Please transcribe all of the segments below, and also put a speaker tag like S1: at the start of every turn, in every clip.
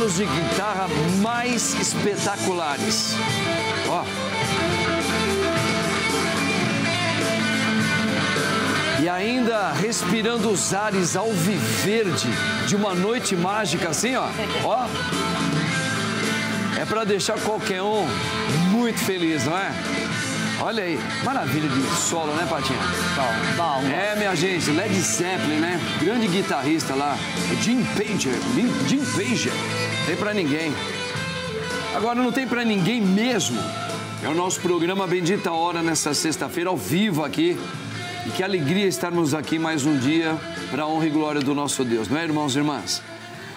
S1: solos de guitarra mais espetaculares. Ó. E ainda respirando os ares alviverde de uma noite mágica, assim, ó. Ó. É para deixar qualquer um muito feliz, não é? Olha aí, maravilha de solo, né, Patinha?
S2: Bom.
S1: É, minha gente, Led Zeppelin, né? Grande guitarrista lá, Jim Page. Tem pra ninguém. Agora, não tem pra ninguém mesmo. É o nosso programa Bendita Hora nessa sexta-feira, ao vivo aqui. E que alegria estarmos aqui mais um dia para a honra e glória do nosso Deus, não é, irmãos e irmãs?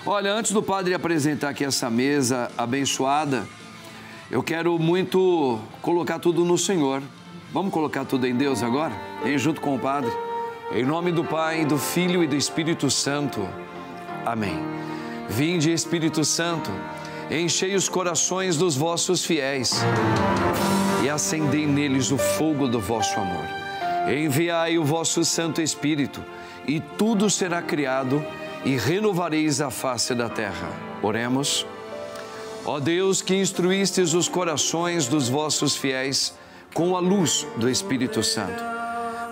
S1: Olha, antes do padre apresentar aqui essa mesa abençoada, eu quero muito colocar tudo no Senhor. Vamos colocar tudo em Deus agora? Vem junto com o Padre. Em nome do Pai, do Filho e do Espírito Santo. Amém. Vinde, Espírito Santo, enchei os corações dos vossos fiéis e acendei neles o fogo do vosso amor. Enviai o vosso Santo Espírito e tudo será criado e renovareis a face da terra. Oremos. Ó Deus, que instruístes os corações dos vossos fiéis com a luz do Espírito Santo,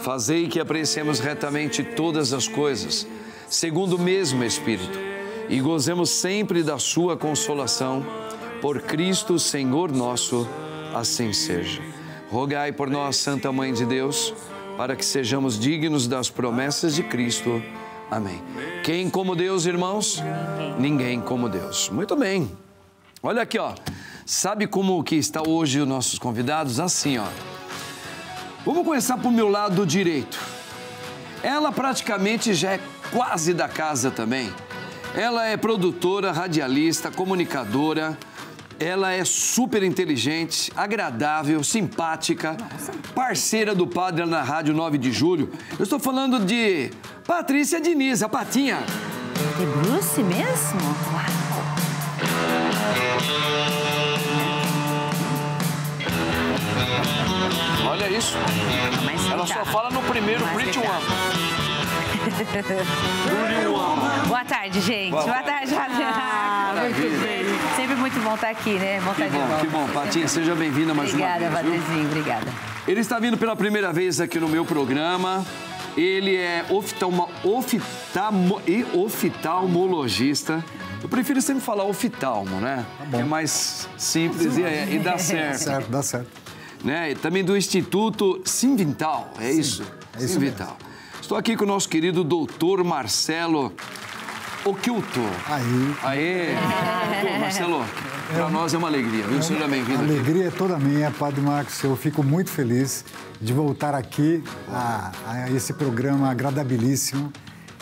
S1: fazei que apreciemos retamente todas as coisas, segundo o mesmo Espírito, e gozemos sempre da sua consolação, por Cristo Senhor nosso, assim seja. Rogai por nós, Santa Mãe de Deus, para que sejamos dignos das promessas de Cristo. Amém. Quem como Deus, irmãos? Ninguém como Deus. Muito bem. Olha aqui, ó. Sabe como que está hoje os nossos convidados? Assim, ó. Vamos começar pro meu lado direito. Ela praticamente já é quase da casa também. Ela é produtora, radialista, comunicadora. Ela é super inteligente, agradável, simpática, parceira do padre na Rádio 9 de Julho. Eu estou falando de Patrícia Diniz, a Patinha.
S2: É Bruce mesmo? Uau!
S1: Olha isso. Ela só fala no primeiro Pretty Woman.
S2: Boa tarde, gente. Boa tarde, muito bem. Sempre muito bom estar aqui, né? Bom estar de volta. Que bom. Patinha, seja bem-vinda mais uma vez. Obrigada, Patrícia. Obrigada.
S1: Ele está vindo pela primeira vez aqui no meu programa. Ele é oftalmologista. Eu prefiro sempre falar oftalmo, né? Tá bom. É mais simples e dá certo.
S3: Certo, dá certo.
S1: Né? Também do Instituto Simvital, é isso?
S3: É isso
S1: Simvital.
S3: mesmo.
S1: Estou aqui com o nosso querido doutor Marcelo Occhiuto. Aê! Doutor Marcelo, para nós é uma alegria, viu? Seja bem-vindo.
S3: A alegria é toda minha, Padre Marcos. Eu fico muito feliz de voltar aqui a esse programa agradabilíssimo,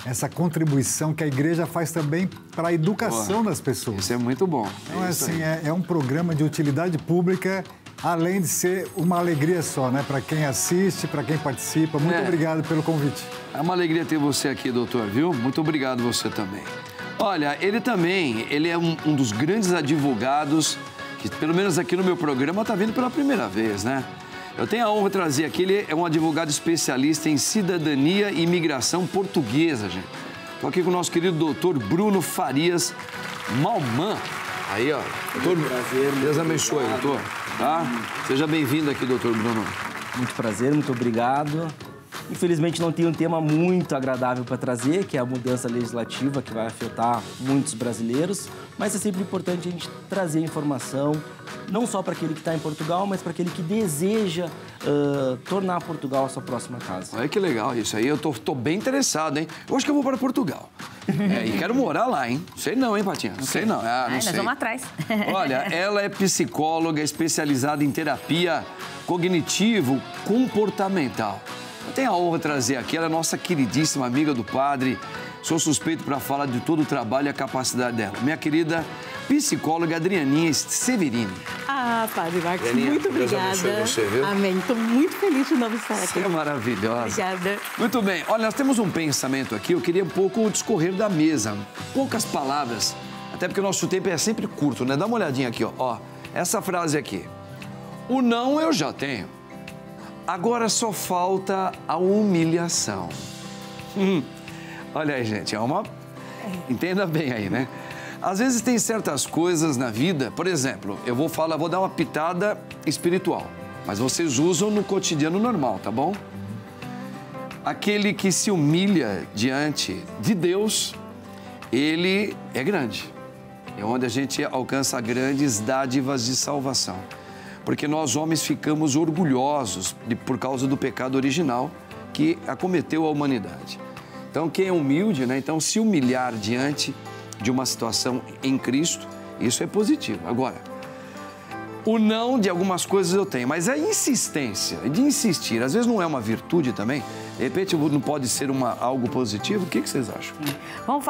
S3: essa contribuição que a igreja faz também para a educação das pessoas.
S1: Isso é muito bom.
S3: Então, assim, é um programa de utilidade pública, além de ser uma alegria só, né? Para quem assiste, para quem participa. Muito obrigado pelo convite.
S1: É uma alegria ter você aqui, doutor, viu? Muito obrigado você também. Olha, ele é um dos grandes advogados que, pelo menos aqui no meu programa, está vindo pela primeira vez, né? Eu tenho a honra de trazer aqui, ele é um advogado especialista em cidadania e imigração portuguesa, gente. Estou aqui com o nosso querido doutor Bruno Farias Malman. Aí, ó. Doutor,
S4: prazer.
S1: Deus abençoe, doutor. Tá? Seja bem-vindo aqui, doutor Bruno.
S4: Muito prazer, muito obrigado. Infelizmente não tem um tema muito agradável para trazer, que é a mudança legislativa que vai afetar muitos brasileiros, mas é sempre importante a gente trazer informação, não só para aquele que está em Portugal, mas para aquele que deseja tornar Portugal a sua próxima casa.
S1: Olha que legal isso aí, eu tô bem interessado, hein? Eu acho que eu vou para Portugal. E quero morar lá, hein? Sei não, hein, Patinha? Sei não.
S2: Nós vamos atrás.
S1: Olha, ela é psicóloga especializada em terapia cognitivo-comportamental. Eu tenho a honra de trazer aqui, ela é nossa queridíssima amiga do padre. Sou suspeito para falar de todo o trabalho e a capacidade dela. Minha querida psicóloga Adrianinha Severini.
S5: Padre Marcos,
S1: Adrianinha,
S5: muito obrigada.
S1: Deus abençoe você, viu?
S5: Amém. Estou muito feliz de novo estar aqui.
S1: Você é maravilhosa.
S5: Obrigada.
S1: Muito bem. Olha, nós temos um pensamento aqui. Eu queria um pouco discorrer da mesa. Poucas palavras. Até porque o nosso tempo é sempre curto, né? Dá uma olhadinha aqui, ó. Essa frase aqui. O não eu já tenho. Agora só falta a humilhação. Olha aí, gente, Entenda bem aí, né? Às vezes tem certas coisas na vida, por exemplo, eu vou dar uma pitada espiritual, mas vocês usam no cotidiano normal, tá bom? Aquele que se humilha diante de Deus, ele é grande. É onde a gente alcança grandes dádivas de salvação. Porque nós homens ficamos orgulhosos por causa do pecado original que acometeu a humanidade. Então, quem é humilde, né? Então, se humilhar diante de uma situação em Cristo, isso é positivo. Agora, o não de algumas coisas eu tenho, mas a insistência, de insistir, às vezes não é uma virtude também. De repente não pode ser algo positivo. O que vocês acham?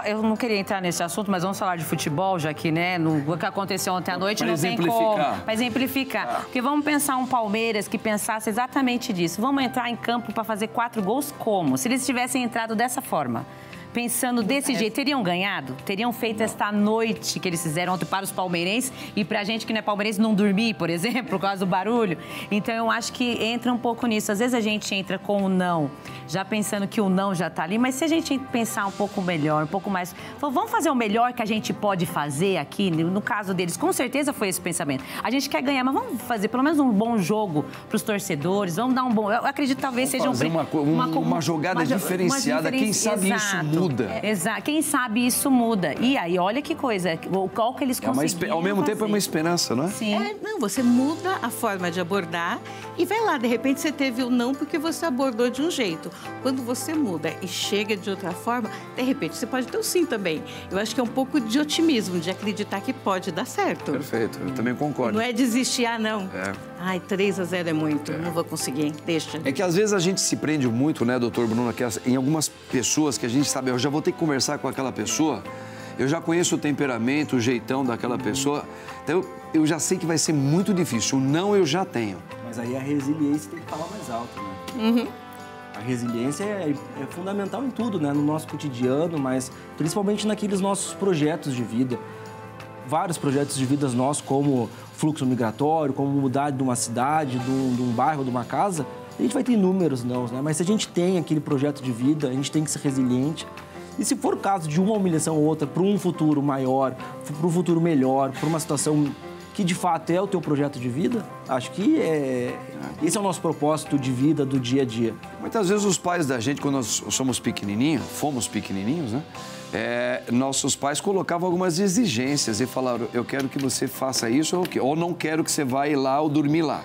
S2: Eu não queria entrar nesse assunto, mas vamos falar de futebol, já que, né, o que aconteceu ontem à noite não tem como. Para exemplificar. Porque vamos pensar um Palmeiras que pensasse exatamente disso. Vamos entrar em campo para fazer 4 gols como? Se eles tivessem entrado dessa forma. Pensando desse jeito, teriam ganhado? Teriam feito esta noite que eles fizeram ontem para os palmeirenses e para a gente que não é palmeirense não dormir, por exemplo, por causa do barulho? Então, eu acho que entra um pouco nisso. Às vezes a gente entra com o não, já pensando que o não já está ali, mas se a gente pensar um pouco melhor, um pouco mais... Vamos fazer o melhor que a gente pode fazer aqui, no caso deles, com certeza foi esse pensamento. A gente quer ganhar, mas vamos fazer pelo menos um bom jogo para os torcedores, vamos dar um bom... Eu acredito que talvez seja
S1: uma jogada diferenciada, quem sabe isso muda.
S2: Exato. Quem sabe isso muda. E aí, olha que coisa, qual que eles conseguiram
S1: ao mesmo
S2: fazer.
S1: tempo é uma esperança, não é?
S2: Sim.
S5: Não, você muda a forma de abordar e vai lá, de repente você teve o não porque você abordou de um jeito. Quando você muda e chega de outra forma, de repente você pode ter o sim também. Eu acho que é um pouco de otimismo, de acreditar que pode dar certo.
S1: Perfeito, eu também concordo.
S5: Não é desistir, não. Ai, 3-0 é muito, não vou conseguir, deixa.
S1: É que às vezes a gente se prende muito, né, doutor Bruno, em algumas pessoas que a gente sabe, eu já vou ter que conversar com aquela pessoa, eu já conheço o temperamento, o jeitão daquela pessoa, então eu já sei que vai ser muito difícil, o não eu já tenho.
S4: Mas aí a resiliência tem que falar mais alto, né? A resiliência é fundamental em tudo, né? No nosso cotidiano, mas principalmente naqueles nossos projetos de vida. Vários projetos de vida nossos, como fluxo migratório, como mudar de uma cidade, de um bairro, de uma casa, a gente vai ter inúmeros nãos, né? Mas se a gente tem aquele projeto de vida, a gente tem que ser resiliente. E se for o caso de uma humilhação ou outra para um futuro maior, para um futuro melhor, para uma situação que de fato é o teu projeto de vida, acho que esse é o nosso propósito de vida do dia a dia.
S1: Muitas vezes os pais da gente, quando nós fomos pequenininhos, né? Nossos pais colocavam algumas exigências e falaram, eu quero que você faça isso ou não quero que você vá lá ou dormir lá.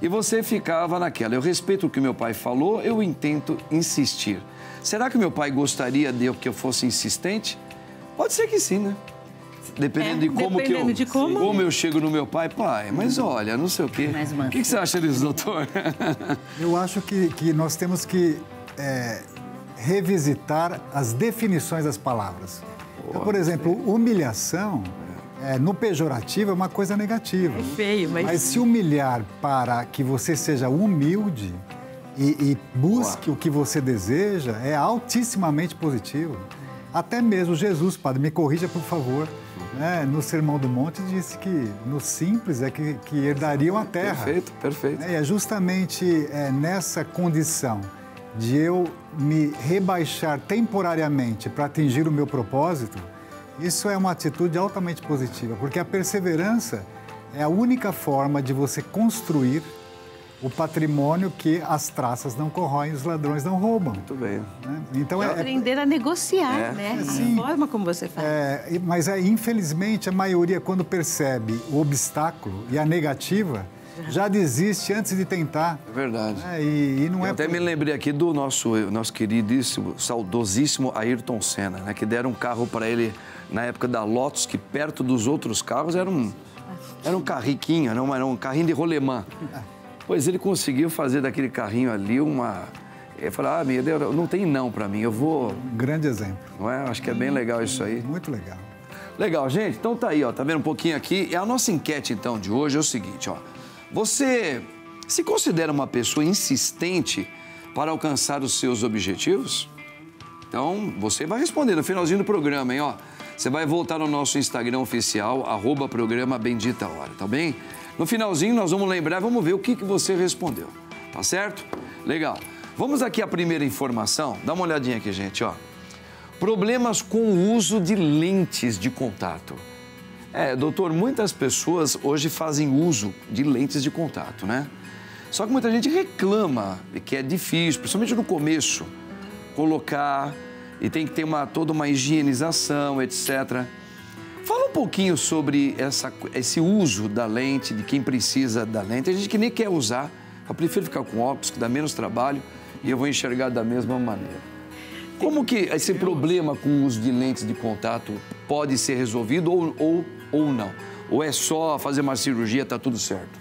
S1: E você ficava naquela, eu respeito o que meu pai falou, eu intento insistir. Será que meu pai gostaria que eu fosse insistente? Pode ser que sim, né? Dependendo de como eu chego no meu pai, mas olha, não sei o quê. O que você acha disso, doutor?
S3: Eu acho que nós temos que revisitar as definições das palavras. Então, por exemplo, humilhação, no pejorativo, é uma coisa negativa.
S5: É feio,
S3: mas se humilhar para que você seja humilde e busque o que você deseja, é altissimamente positivo. Até mesmo Jesus, padre, me corrija, por favor, no Sermão do Monte disse que no simples é que herdariam a terra.
S1: Perfeito, perfeito.
S3: E é justamente nessa condição de eu me rebaixar temporariamente para atingir o meu propósito, isso é uma atitude altamente positiva, porque a perseverança é a única forma de você construir o patrimônio que as traças não corroem, os ladrões não roubam.
S1: Muito bem.
S3: Né? Então,
S5: aprender a negociar, né?
S3: Sim,
S5: a forma como você faz.
S3: Mas, infelizmente, a maioria, quando percebe o obstáculo e a negativa, já desiste antes de tentar.
S1: É verdade.
S3: E não
S1: Eu até me lembrei aqui do nosso queridíssimo, saudosíssimo Ayrton Senna, né? Que deram um carro para ele na época da Lotus, que perto dos outros carros era um carriquinho, não era um carrinho de rolemã. Pois ele conseguiu fazer daquele carrinho ali Ele falou, meu Deus, não tem não para mim, eu vou...
S3: Um grande exemplo.
S1: Não é? Acho que é bem legal isso aí.
S3: Muito legal.
S1: Legal, gente. Então tá aí, ó, tá vendo um pouquinho aqui? E a nossa enquete, então, de hoje é o seguinte, ó. Você se considera uma pessoa insistente para alcançar os seus objetivos? Então, você vai responder no finalzinho do programa, hein, ó. Você vai voltar no nosso Instagram oficial, @programa Bendita Hora, tá bem? No finalzinho, nós vamos lembrar, vamos ver o que você respondeu, tá certo? Legal. Vamos aqui à primeira informação. Dá uma olhadinha aqui, gente, ó. Problemas com o uso de lentes de contato. Doutor, muitas pessoas hoje fazem uso de lentes de contato, né? Só que muita gente reclama que é difícil, principalmente no começo, colocar e tem que ter toda uma higienização, etc. Fala um pouquinho sobre esse uso da lente, de quem precisa da lente. Tem gente que nem quer usar, eu prefiro ficar com óculos, que dá menos trabalho e eu vou enxergar da mesma maneira. Como que esse problema com o uso de lentes de contato pode ser resolvido ou não? Ou é só fazer uma cirurgia, está tudo certo?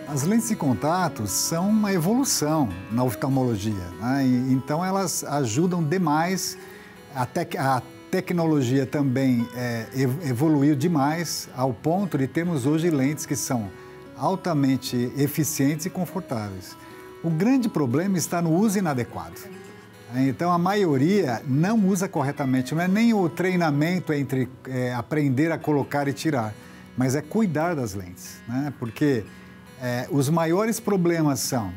S3: As lentes de contato são uma evolução na oftalmologia, né? Então elas ajudam demais, a tecnologia também evoluiu demais ao ponto de termos hoje lentes que são altamente eficientes e confortáveis. O grande problema está no uso inadequado. Então, a maioria não usa corretamente. Não é nem o treinamento entre aprender a colocar e tirar, mas é cuidar das lentes, né? Porque os maiores problemas são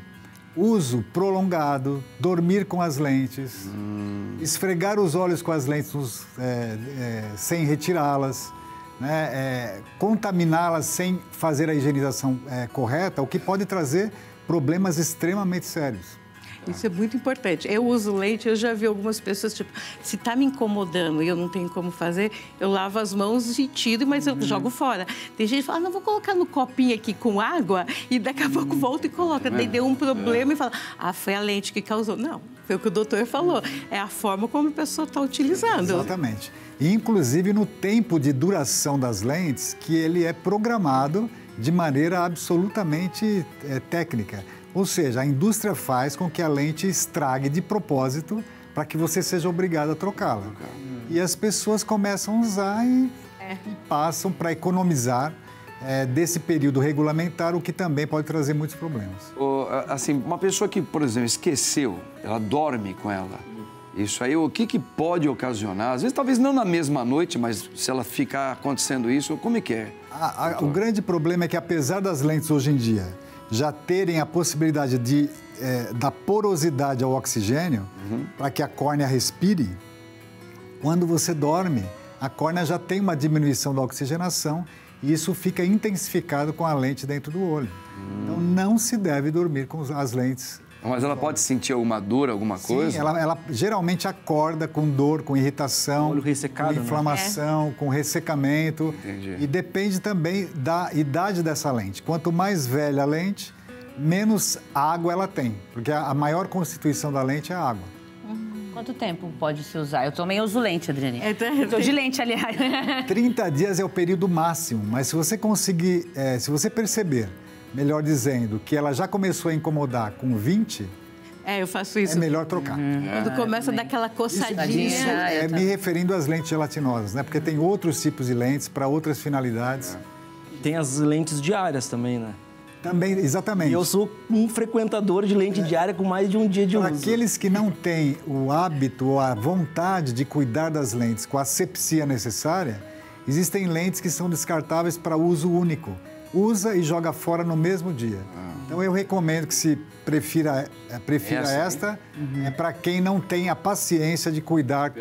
S3: uso prolongado, dormir com as lentes, esfregar os olhos com as lentes sem retirá-las, né? Contaminá-las sem fazer a higienização correta, o que pode trazer problemas extremamente sérios.
S5: Isso é muito importante. Eu uso lente, eu já vi algumas pessoas, tipo, se está me incomodando e eu não tenho como fazer, eu lavo as mãos e tiro, mas eu jogo fora. Tem gente que fala, não, vou colocar no copinho aqui com água e daqui a pouco volta e coloca. Daí deu um problema e fala, foi a lente que causou. Não, foi o que o doutor falou. É a forma como a pessoa está utilizando.
S3: Exatamente. E, inclusive, no tempo de duração das lentes, que ele é programado de maneira absolutamente técnica. Ou seja, a indústria faz com que a lente estrague de propósito para que você seja obrigado a trocá-la. E as pessoas começam a usar e passam para economizar desse período regulamentar, o que também pode trazer muitos problemas.
S1: Assim, uma pessoa que, por exemplo, esqueceu, ela dorme com ela. Isso aí, o que pode ocasionar? Às vezes, talvez não na mesma noite, mas se ela ficar acontecendo isso, como é que é?
S3: O grande problema é que, apesar das lentes hoje em dia já terem a possibilidade da porosidade ao oxigênio, para que a córnea respire, quando você dorme, a córnea já tem uma diminuição da oxigenação e isso fica intensificado com a lente dentro do olho. Então, não se deve dormir com as lentes.
S1: Mas ela pode sentir alguma dor, alguma coisa?
S3: Sim, ela geralmente acorda com dor, com irritação,
S4: olho ressecado,
S3: com inflamação, com ressecamento.
S1: Entendi.
S3: E depende também da idade dessa lente. Quanto mais velha a lente, menos água ela tem, porque a maior constituição da lente é a água.
S2: Quanto tempo pode se usar? Eu também uso lente, Adriane. Estou de lente, aliás.
S3: 30 dias é o período máximo, mas se você conseguir, se você perceber, melhor dizendo, que ela já começou a incomodar com 20,
S5: eu faço isso.
S3: É melhor trocar.
S5: Quando começa a dar aquela coçadinha.
S3: Isso me referindo às lentes gelatinosas, né? Porque tem outros tipos de lentes para outras finalidades.
S4: Tem as lentes diárias também, né?
S3: Também, exatamente.
S4: E eu sou um frequentador de lente diária com mais de um dia de uso.
S3: Para aqueles que não têm o hábito ou a vontade de cuidar das lentes com a asepsia necessária, existem lentes que são descartáveis para uso único. Usa e joga fora no mesmo dia. Então, eu recomendo que se prefira esta, para quem não tem a paciência de cuidar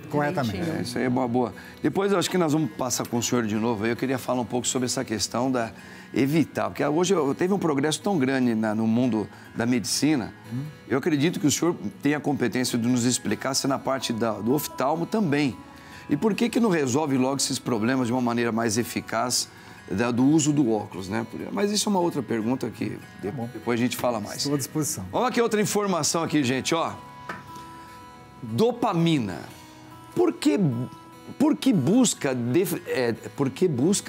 S3: corretamente.
S1: Isso aí é boa. Depois, eu acho que nós vamos passar com o senhor de novo. Eu queria falar um pouco sobre essa questão da evitar, porque hoje teve um progresso tão grande no mundo da medicina. Eu acredito que o senhor tem a competência de nos explicar se na parte do oftalmo também. E por que não resolve logo esses problemas de uma maneira mais eficaz do uso do óculos, né? Mas isso é uma outra pergunta que depois a gente fala mais.
S3: Estou à disposição.
S1: Vamos aqui, outra informação aqui, gente, ó. Dopamina. Por que busca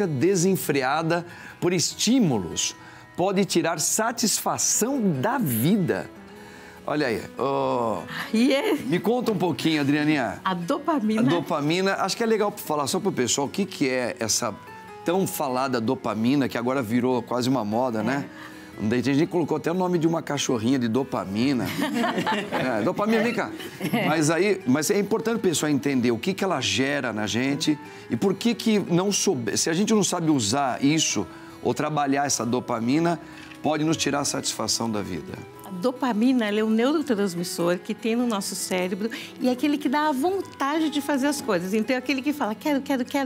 S1: desenfreada por estímulos pode tirar satisfação da vida? Olha aí. Me conta um pouquinho, Adrianinha.
S5: A dopamina.
S1: A dopamina, acho que é legal falar só para o pessoal o que é essa tão falada dopamina, que agora virou quase uma moda, né? Daí a gente colocou até o nome de uma cachorrinha de dopamina. Dopamina, vem cá. Mas é importante o pessoal entender o que ela gera na gente e por que não souber. Se a gente não sabe usar isso ou trabalhar essa dopamina, pode nos tirar a satisfação da vida.
S2: A
S5: dopamina, ela é um neurotransmissor que tem no nosso cérebro e é aquele que dá a vontade de fazer as coisas. Então, é aquele que fala, quero,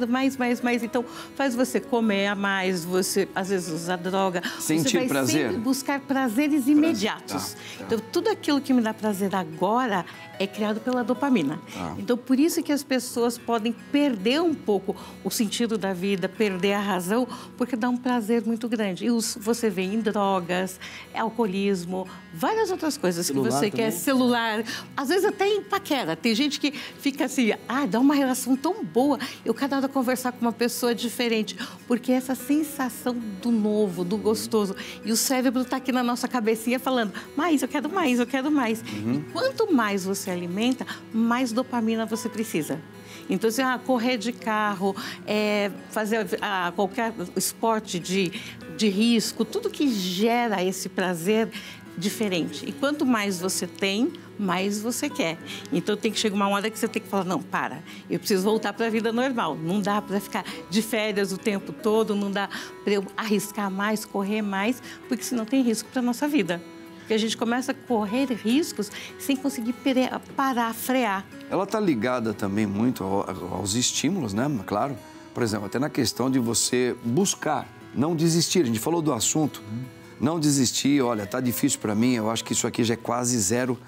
S5: mais. Então, faz você comer a mais, você, às vezes, usar droga.
S1: Sentir
S5: você vai
S1: prazer.
S5: sempre buscar prazeres imediatos. Então, tudo aquilo que me dá prazer agora é criado pela dopamina. Então, por isso que as pessoas podem perder um pouco o sentido da vida, perder a razão, porque dá um prazer muito grande. E você vê em drogas, alcoolismo, várias outras coisas celular que você quer, celular, às vezes até em paquera. Tem gente que fica assim, dá uma relação tão boa, eu cada hora conversar com uma pessoa diferente, porque essa sensação do novo, do gostoso, e o cérebro está aqui na nossa cabecinha falando, mais, eu quero mais. E quanto mais você alimenta, mais dopamina você precisa. Então, assim, correr de carro, fazer qualquer esporte de risco, tudo que gera esse prazer diferente. E quanto mais você tem, mais você quer. Então, tem que chegar uma hora que você tem que falar, não, eu preciso voltar para a vida normal. Não dá para ficar de férias o tempo todo, não dá para eu arriscar mais, correr mais, porque senão tem risco para a nossa vida. Porque a gente começa a correr riscos sem conseguir parar, frear.
S1: Ela está ligada também muito aos estímulos, né? Claro. Por exemplo, até na questão de você buscar, não desistir. A gente falou do assunto. Não desistir, olha, tá difícil para mim, eu acho que isso aqui já é quase zero.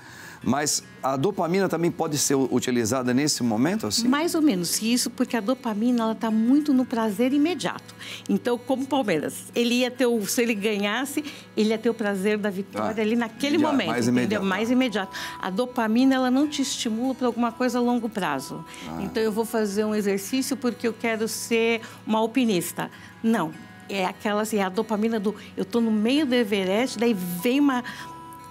S1: Mas a dopamina também pode ser utilizada nesse momento, assim?
S5: Mais ou menos isso, porque a dopamina, ela está muito no prazer imediato. Então, como o Palmeiras, se ele ganhasse, ele ia ter o prazer da vitória ali naquele momento,
S1: mais imediato.
S5: Mais imediato. A dopamina, ela não te estimula para alguma coisa a longo prazo. Então, eu vou fazer um exercício porque eu quero ser uma alpinista. Não, é aquela assim, a dopamina eu estou no meio do Everest, daí vem uma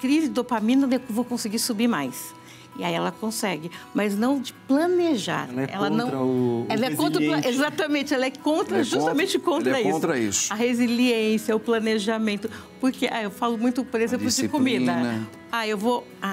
S5: crise de dopamina, eu vou conseguir subir mais. E aí ela consegue, mas não de planejar.
S4: Ela é contra
S5: exatamente, ela é contra, justamente contra isso.
S1: Contra isso.
S5: A resiliência, o planejamento. Porque eu falo muito, por exemplo, de comida.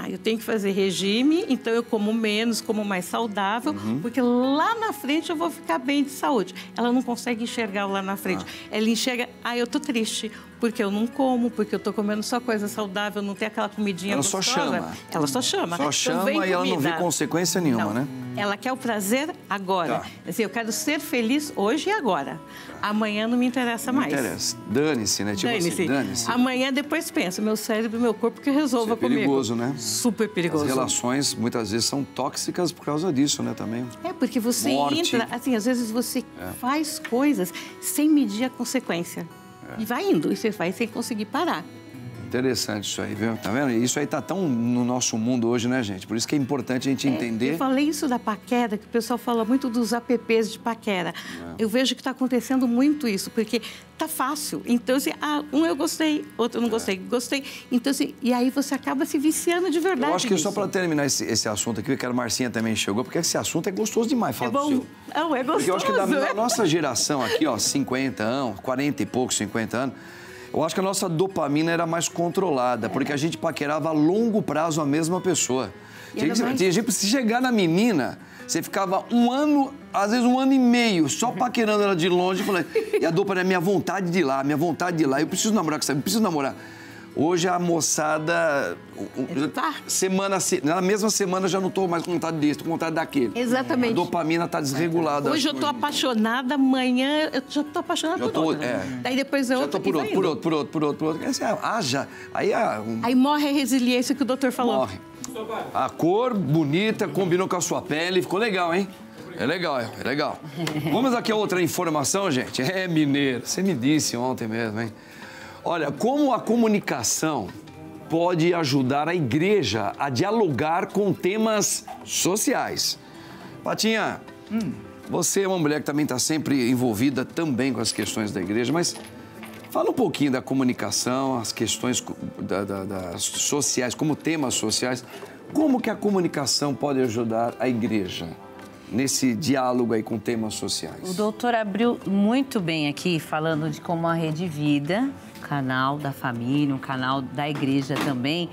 S5: Eu tenho que fazer regime, então eu como menos, como mais saudável, porque lá na frente eu vou ficar bem de saúde. Ela não consegue enxergar lá na frente. Ela enxerga, eu tô triste, porque eu não como, porque eu tô comendo só coisa saudável, não tem aquela comidinha gostosa. Ela só chama.
S1: Só chama e ela não vê consequência nenhuma, né?
S5: Ela quer o prazer agora. Assim, eu quero ser feliz hoje e agora. Amanhã não me interessa mais. Não interessa.
S1: Dane-se, né? Tipo assim, dane-se.
S5: Amanhã depois pensa, meu cérebro e meu corpo que resolva comigo.
S1: É perigoso, né?
S5: Super perigoso.
S1: As relações, muitas vezes, são tóxicas por causa disso, né, também.
S5: Porque você entra, assim, às vezes você faz coisas sem medir a consequência. E vai indo, e você vai sem conseguir parar.
S1: Interessante isso aí, viu? Tá vendo? Isso aí tá tão no nosso mundo hoje, né, gente? Por isso que é importante a gente entender.
S5: Eu falei isso da paquera, que o pessoal fala muito dos apps de paquera. Eu vejo que está acontecendo muito isso, porque tá fácil. Então, assim, eu gostei, outro eu não gostei. Gostei. Então, assim, e aí você acaba se viciando de verdade.
S1: Eu acho que só para terminar esse assunto aqui, que a Marcinha também chegou, porque esse assunto é gostoso demais.
S5: É bom. É gostoso.
S1: Porque eu acho que da nossa geração aqui, 50 anos, 40 e poucos, 50 anos, eu acho que a nossa dopamina era mais controlada, porque a gente paquerava a longo prazo a mesma pessoa. Se chegar na menina, você ficava um ano, às vezes 1 ano e meio, só paquerando ela de longe, e a dopamina é minha vontade de ir lá, eu preciso namorar com você, eu preciso namorar. Hoje a moçada, na mesma semana já não estou mais com vontade disso, estou com vontade daquele.
S5: Exatamente.
S1: A dopamina está desregulada.
S5: Hoje eu estou apaixonada, amanhã eu já estou apaixonada por outro. Daí depois eu
S1: estou por outro.
S5: Aí morre a resiliência que o doutor falou.
S1: Morre. A cor bonita, combinou com a sua pele, ficou legal, hein? É legal. Vamos aqui a outra informação, gente. Mineiro, você me disse ontem mesmo, hein? Olha, como a comunicação pode ajudar a igreja a dialogar com temas sociais. Patinha, você é uma mulher que também está sempre envolvida também com as questões da igreja, mas fala um pouquinho da comunicação, as questões das sociais, como temas sociais. Como que a comunicação pode ajudar a igreja nesse diálogo aí com temas sociais?
S2: O doutor abriu muito bem aqui, falando de como a Rede Vida, um canal da família, um canal da igreja também,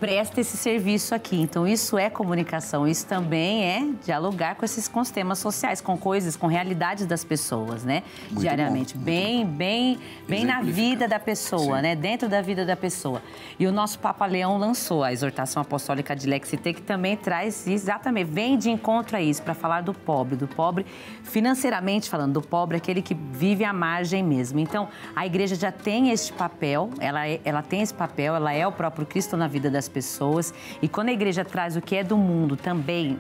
S2: presta esse serviço aqui. Então, isso é comunicação, isso também é dialogar com os temas sociais, com coisas, com realidades das pessoas, né? Muito diariamente. Bom, bem na vida da pessoa, sim, né? Dentro da vida da pessoa. E o nosso Papa Leão lançou a exortação apostólica de Lex Ite, que também traz exatamente, vem de encontro a isso, para falar do pobre financeiramente falando, do pobre, aquele que vive à margem mesmo. Então, a igreja já tem este papel, ela tem esse papel, ela é o próprio Cristo na vida das pessoas. E quando a igreja traz o que é do mundo também,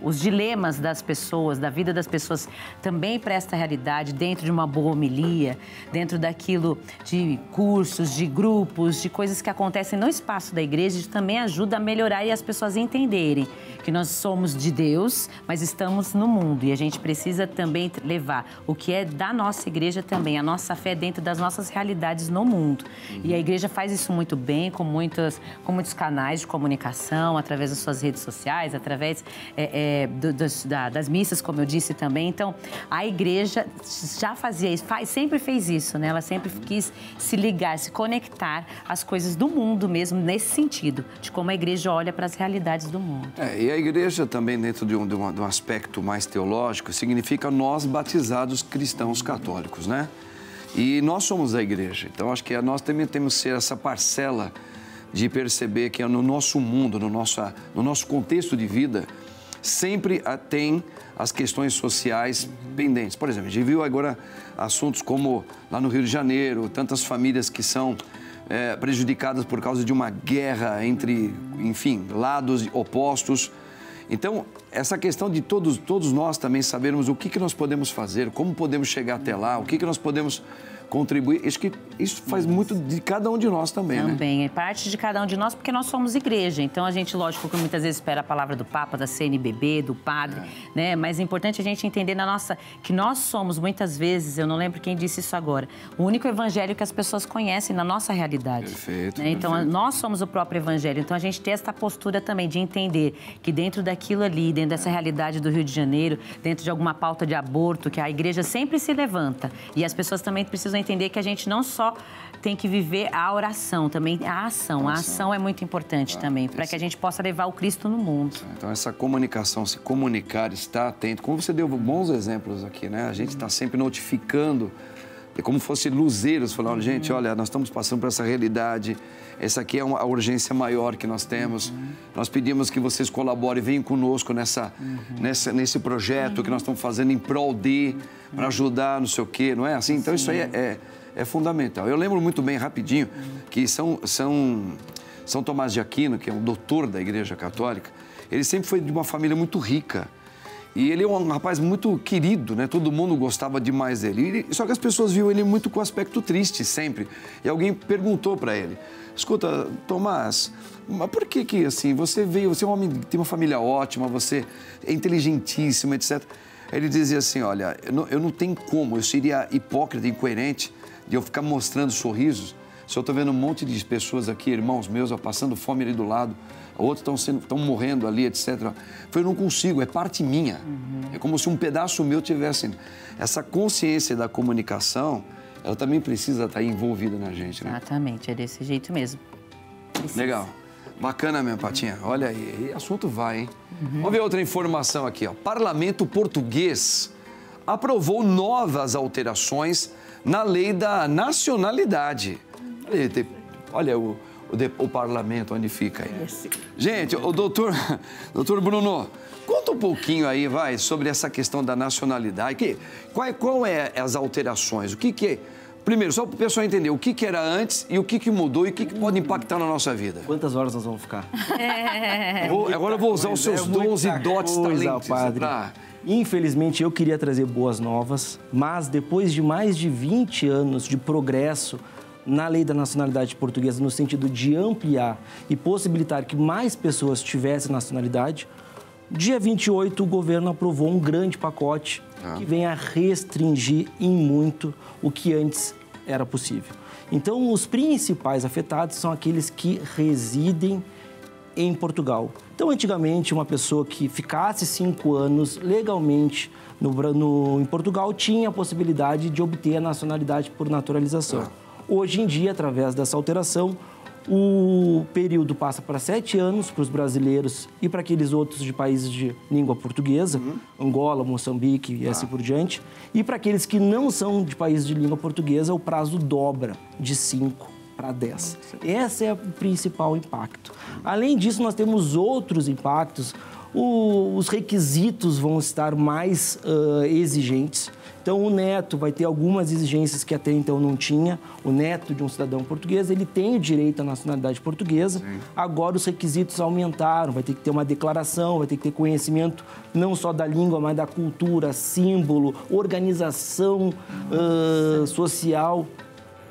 S2: os dilemas das pessoas, da vida das pessoas, também para esta realidade, dentro de uma boa homilia, dentro daquilo de cursos, de grupos, de coisas que acontecem no espaço da igreja, isso também ajuda a melhorar e as pessoas entenderem que nós somos de Deus, mas estamos no mundo. E a gente precisa também levar o que é da nossa igreja também, a nossa fé dentro das nossas realidades no mundo. E a igreja faz isso muito bem, com muitos canais de comunicação, através das suas redes sociais, através das missas, como eu disse também. Então, a igreja já fazia isso, sempre fez isso, né? Ela sempre quis se ligar, se conectar às coisas do mundo mesmo, nesse sentido, de como a igreja olha para as realidades do mundo.
S1: E a igreja também, dentro de um aspecto mais teológico, significa nós batizados cristãos católicos, né? E nós somos a igreja, então acho que nós também temos que ser essa parcela de perceber que no nosso mundo, no nosso contexto de vida, sempre tem as questões sociais pendentes. Por exemplo, a gente viu agora assuntos como lá no Rio de Janeiro, tantas famílias que são prejudicadas por causa de uma guerra entre, enfim, lados opostos. Então, essa questão de todos nós também sabermos o que nós podemos fazer, como podemos chegar até lá, o que nós podemos contribuir. Acho que isso faz muito de cada um de nós também, né?
S2: Também, é parte de cada um de nós, porque nós somos igreja. Então, a gente, lógico, que muitas vezes espera a palavra do Papa, da CNBB, do padre, né? Mas é importante a gente entender que nós somos, muitas vezes, eu não lembro quem disse isso agora, o único evangelho que as pessoas conhecem na nossa realidade.
S1: Perfeito,
S2: né? Então,
S1: perfeito.
S2: Nós somos o próprio evangelho. Então, a gente tem essa postura também de entender que dentro daquilo ali, dentro dessa realidade do Rio de Janeiro, dentro de alguma pauta de aborto, que a igreja sempre se levanta. E as pessoas também precisam entender que a gente não só tem que viver a oração, também a ação. A ação é muito importante também, para que a gente possa levar o Cristo no mundo.
S1: Então, essa comunicação, se comunicar, estar atento, como você deu bons exemplos aqui, né? A gente está sempre notificando, é como fosse luzeiros, falando, gente, olha, nós estamos passando por essa realidade, essa aqui é a urgência maior que nós temos, nós pedimos que vocês colaborem, venham conosco nesse projeto que nós estamos fazendo em prol para ajudar, não sei o quê, não é assim? Então, isso aí é fundamental. Eu lembro muito bem, rapidinho, que São Tomás de Aquino, que é um doutor da Igreja Católica, ele sempre foi de uma família muito rica. E ele é um rapaz muito querido, né? Todo mundo gostava demais dele. Só que as pessoas viam ele muito com aspecto triste, sempre. E alguém perguntou para ele, escuta, Tomás, mas por que assim, você é um homem que tem uma família ótima, você é inteligentíssimo, etc. Ele dizia assim, olha, eu não tenho como, eu seria hipócrita, incoerente, de eu ficar mostrando sorrisos. Se eu estou vendo um monte de pessoas aqui, irmãos meus, passando fome ali do lado, outros estão morrendo ali, etc. Eu não consigo, é parte minha. É como se um pedaço meu tivesse... Essa consciência da comunicação, ela também precisa estar envolvida na gente, né?
S2: Exatamente, é desse jeito mesmo. Precisa.
S1: Legal. Bacana mesmo, Patinha. Olha aí, assunto vai, hein? Vamos ver outra informação aqui, ó. Parlamento português aprovou novas alterações na lei da nacionalidade. Olha o parlamento, onde fica aí. Gente, o doutor Bruno, conta um pouquinho aí, vai, sobre essa questão da nacionalidade. Qual é as alterações? O que é? Primeiro, só para o pessoal entender, o que era antes e o que mudou e o que pode impactar na nossa vida.
S4: Quantas horas nós vamos ficar?
S1: Agora eu vou usar os seus dons e dotes, talentos.
S4: Padre. Infelizmente, eu queria trazer boas novas, mas depois de mais de 20 anos de progresso na lei da nacionalidade portuguesa, no sentido de ampliar e possibilitar que mais pessoas tivessem nacionalidade, dia 28 o governo aprovou um grande pacote que vem a restringir em muito o que antes era possível. Então, os principais afetados são aqueles que residem em Portugal. Então, antigamente, uma pessoa que ficasse 5 anos legalmente em Portugal tinha a possibilidade de obter a nacionalidade por naturalização. Hoje em dia, através dessa alteração, O período passa para 7 anos para os brasileiros e para aqueles outros de países de língua portuguesa, Angola, Moçambique e assim por diante. E para aqueles que não são de países de língua portuguesa, o prazo dobra de 5 para 10. Esse é o principal impacto. Além disso, nós temos outros impactos. Os requisitos vão estar mais exigentes. Então, o neto vai ter algumas exigências que até então não tinha. O neto de um cidadão português, ele tem o direito à nacionalidade portuguesa. Sim. Agora, os requisitos aumentaram. Vai ter que ter uma declaração, vai ter que ter conhecimento não só da língua, mas da cultura, símbolo, organização social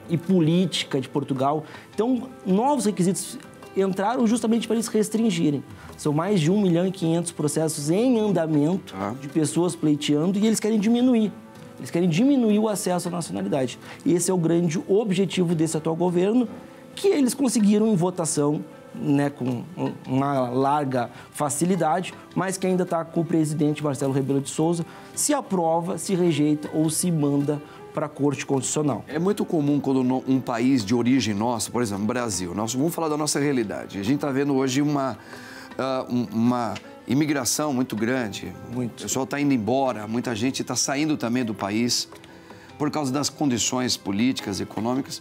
S4: e política de Portugal. Então, novos requisitos entraram justamente para eles restringirem. São mais de 1.500.000 processos em andamento de pessoas pleiteando e eles querem diminuir. Eles querem diminuir o acesso à nacionalidade. E esse é o grande objetivo desse atual governo, que eles conseguiram em votação, né, com uma larga facilidade, mas que ainda está com o presidente Marcelo Rebelo de Sousa, se aprova, se rejeita ou se manda para a Corte Constitucional.
S1: É muito comum quando um país de origem nossa, por exemplo, Brasil, nós vamos falar da nossa realidade. A gente está vendo hoje uma imigração muito grande. Muito. O pessoal está indo embora, muita gente está saindo também do país por causa das condições políticas, econômicas.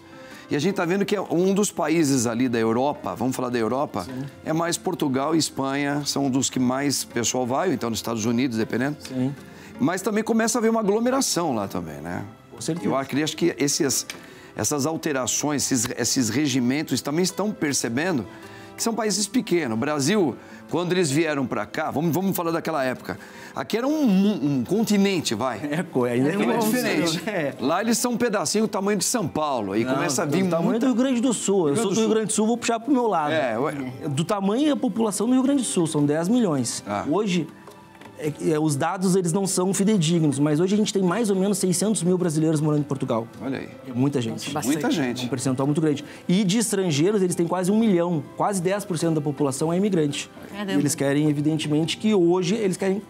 S1: E a gente está vendo que é um dos países ali da Europa, vamos falar da Europa, sim, é mais Portugal e Espanha, são dos que mais o pessoal vai, ou então nos Estados Unidos, dependendo. Sim. Mas também começa a haver uma aglomeração lá também, né? Com certeza. Eu acho que essas alterações, esses regimentos também estão percebendo que são países pequenos. O Brasil, quando eles vieram para cá, vamos falar daquela época, aqui era um continente, vai.
S4: Ainda
S1: é diferente. Lá eles são um pedacinho do tamanho de São Paulo. E começa a vir
S4: do tamanho do Rio Grande do Sul. Eu sou do Rio Grande do Sul, vou puxar para o meu lado. Do tamanho da população do Rio Grande do Sul, são 10 milhões. Hoje, os dados eles não são fidedignos, mas hoje a gente tem mais ou menos 600 mil brasileiros morando em Portugal.
S1: Olha aí.
S4: É muita gente.
S1: Muita gente.
S4: É um percentual muito grande. E de estrangeiros, eles têm quase 1 milhão. Quase 10% da população é imigrante. E eles querem, evidentemente, que hoje eles querem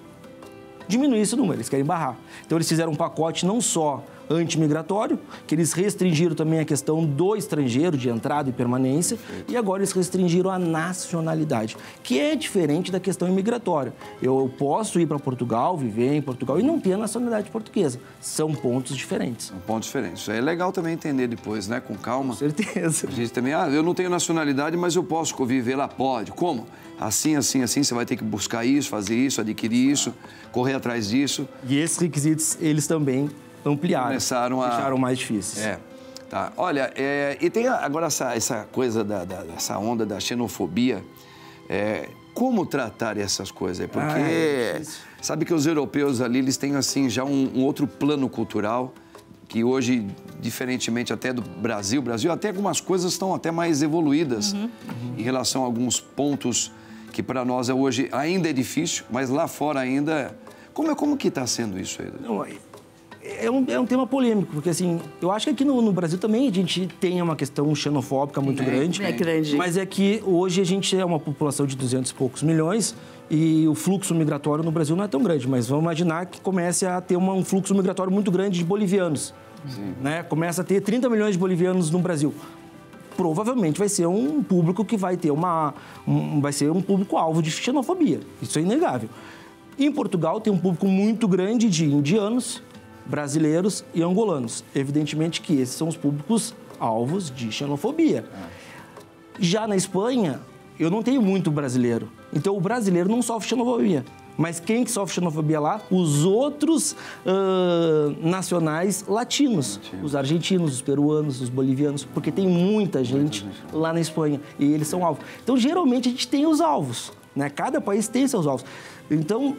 S4: diminuir esse número, eles querem barrar. Então, eles fizeram um pacote não só antimigratório, que eles restringiram também a questão do estrangeiro, de entrada e permanência, e agora eles restringiram a nacionalidade, que é diferente da questão imigratória. Eu posso ir para Portugal, viver em Portugal e não ter a nacionalidade portuguesa. São pontos diferentes.
S1: São pontos diferentes. Isso é legal também entender depois, né? Com calma.
S4: Com certeza.
S1: A gente também, eu não tenho nacionalidade, mas eu posso viver lá. Pode. Como? Assim, assim, assim, você vai ter que buscar isso, fazer isso, adquirir isso, correr atrás disso.
S4: E esses requisitos, eles também ampliaram, deixaram mais difíceis.
S1: Tá. Olha, e tem agora essa coisa dessa onda da xenofobia. Como tratar essas coisas? Porque sabe que os europeus ali, eles têm assim já um outro plano cultural que hoje, diferentemente até do Brasil, até algumas coisas estão até mais evoluídas em relação a alguns pontos que para nós hoje ainda é difícil, mas lá fora ainda... Como que está sendo isso aí?
S4: Não, é um tema polêmico, porque assim, eu acho que aqui no Brasil também a gente tem uma questão xenofóbica muito grande.
S5: É grande.
S4: Mas é que hoje a gente é uma população de 200 e poucos milhões e o fluxo migratório no Brasil não é tão grande, mas vamos imaginar que comece a ter um fluxo migratório muito grande de bolivianos. Né? Começa a ter 30 milhões de bolivianos no Brasil. Provavelmente vai ser um público que vai ter vai ser um público-alvo de xenofobia. Isso é inegável. Em Portugal tem um público muito grande de indianos, brasileiros e angolanos. Evidentemente que esses são os públicos alvos de xenofobia. Já na Espanha, eu não tenho muito brasileiro. Então, o brasileiro não sofre xenofobia. Mas quem que sofre xenofobia lá? Os outros nacionais latinos. Os argentinos, os peruanos, os bolivianos. Porque tem muita gente lá na Espanha. E eles são alvos. Então, geralmente, a gente tem os alvos. Né? Cada país tem seus alvos. Então,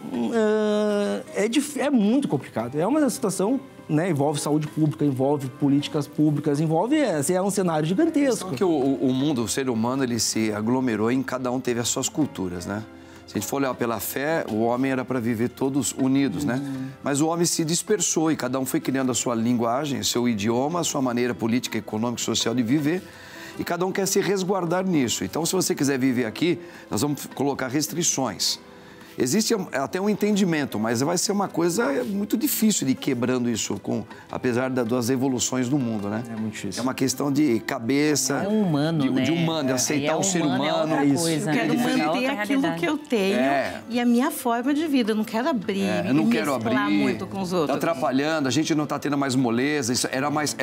S4: é muito complicado. É uma situação, né? Envolve saúde pública, envolve políticas públicas, envolve... É um cenário gigantesco.
S1: Que o mundo, o ser humano, ele se aglomerou e cada um teve as suas culturas, né? Se a gente for olhar pela fé, o homem era para viver todos unidos, né? Mas o homem se dispersou e cada um foi criando a sua linguagem, seu idioma, a sua maneira política, econômica e social de viver. E cada um quer se resguardar nisso. Então, se você quiser viver aqui, nós vamos colocar restrições. existe até um entendimento, mas vai ser uma coisa muito difícil de ir quebrando isso, apesar das evoluções do mundo, né?
S4: É muito difícil.
S1: É uma questão de cabeça...
S2: É humano, né?
S1: De humano, de aceitar o ser humano.
S2: É isso.
S5: Eu quero manter aquilo que eu tenho e a minha forma de vida. Eu não quero abrir,
S1: eu não quero abrir
S5: muito com os outros.
S1: Tá atrapalhando, a gente não tá tendo mais moleza. Isso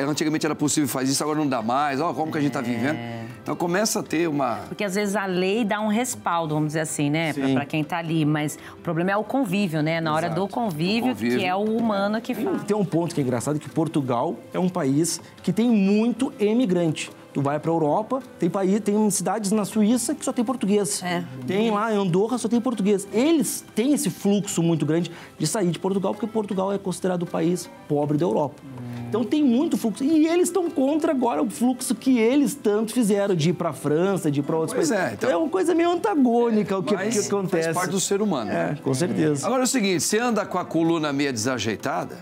S1: antigamente era possível fazer isso, agora não dá mais. Ó, como que a gente tá vivendo. Então começa a ter uma...
S2: Porque às vezes a lei dá um respaldo, vamos dizer assim, né? Para quem tá ali. Mas o problema é o convívio, né? Na hora do convívio, que é o humano que fala.
S4: Tem um ponto que é engraçado, que Portugal é um país que tem muito imigrante. Tu vai para a Europa, tem cidades na Suíça que só tem português. Tem lá em Andorra, só tem português. Eles têm esse fluxo muito grande de sair de Portugal, porque Portugal é considerado o país pobre da Europa. Então tem muito fluxo. E eles estão contra agora o fluxo que eles tanto fizeram de ir para a França, de ir para outros países. Então... É uma coisa meio antagônica o que acontece.
S1: Faz parte do ser humano.
S4: Com certeza.
S1: Agora é o seguinte, você anda com a coluna meio desajeitada?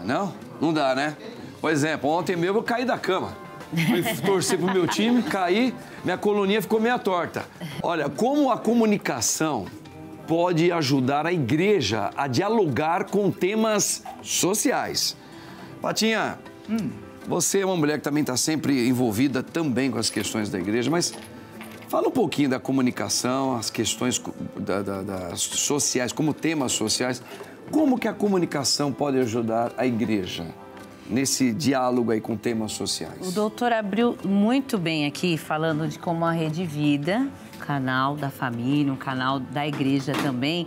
S1: Não? Não dá, né? Por exemplo, ontem mesmo eu caí da cama. Fui torcer pro meu time, caí, minha coluninha ficou meio torta. Olha, como a comunicação pode ajudar a igreja a dialogar com temas sociais? Patinha, você é uma mulher que também está sempre envolvida também com as questões da igreja, mas fala um pouquinho da comunicação, as questões das sociais, como temas sociais. Como que a comunicação pode ajudar a igreja nesse diálogo aí com temas sociais?
S2: O doutor abriu muito bem aqui, falando de como a Rede Vida, canal da família, um canal da igreja também,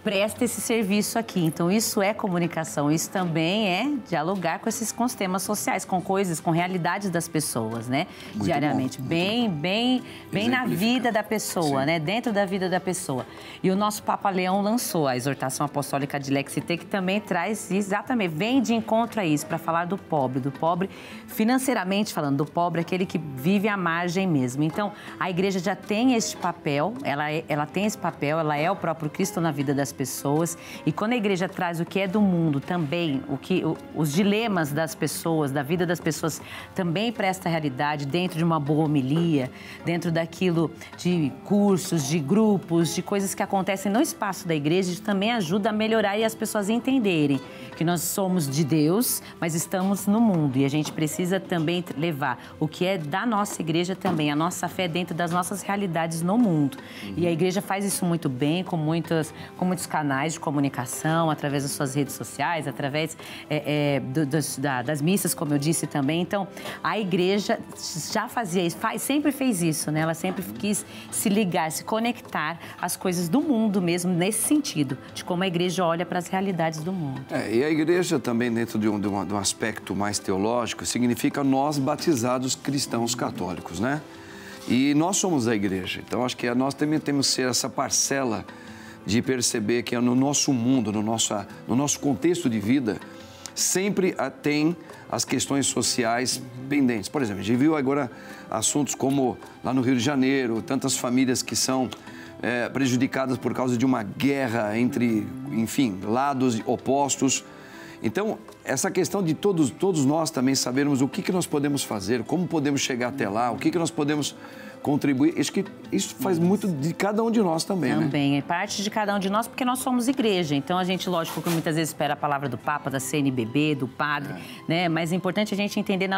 S2: presta esse serviço aqui. Então, isso é comunicação, isso também é dialogar com os temas sociais, com coisas, com realidades das pessoas, né? Muito diariamente. Bem na vida da pessoa, né? Dentro da vida da pessoa. E o nosso Papa Leão lançou a exortação apostólica de Lexite, que também traz exatamente, vem de encontro a isso, para falar do pobre financeiramente falando, do pobre, aquele que vive à margem mesmo. Então, a igreja já tem este papel, ela tem esse papel, ela é o próprio Cristo na vida das pessoas. E quando a igreja traz o que é do mundo também, os dilemas das pessoas, da vida das pessoas, também para esta realidade, dentro de uma boa homilia, dentro daquilo de cursos, de grupos, de coisas que acontecem no espaço da igreja, isso também ajuda a melhorar e as pessoas entenderem que nós somos de Deus, mas estamos no mundo. E a gente precisa também levar o que é da nossa igreja também, a nossa fé dentro das nossas realidades no mundo. E a igreja faz isso muito bem, com muitos canais de comunicação, através das suas redes sociais, através das missas, como eu disse também. Então, a igreja já fazia isso, sempre fez isso, né? Ela sempre quis se ligar, se conectar às coisas do mundo mesmo, nesse sentido, de como a igreja olha para as realidades do mundo.
S1: E a igreja também, dentro de um aspecto mais teológico, significa nós batizados cristãos católicos, né? E nós somos a igreja, então acho que nós também temos que ser essa parcela de perceber que no nosso mundo, no nosso contexto de vida, sempre tem as questões sociais pendentes. Por exemplo, a gente viu agora assuntos como lá no Rio de Janeiro, tantas famílias que são prejudicadas por causa de uma guerra entre, enfim, lados opostos. Então, essa questão de todos nós também sabermos o que nós podemos fazer, como podemos chegar até lá, o que nós podemos contribuir. Acho que isso faz muito de cada um de nós também, né?
S2: Também, é parte de cada um de nós, porque nós somos igreja. Então, a gente, lógico, que muitas vezes espera a palavra do Papa, da CNBB, do Padre, né? Mas é importante a gente entender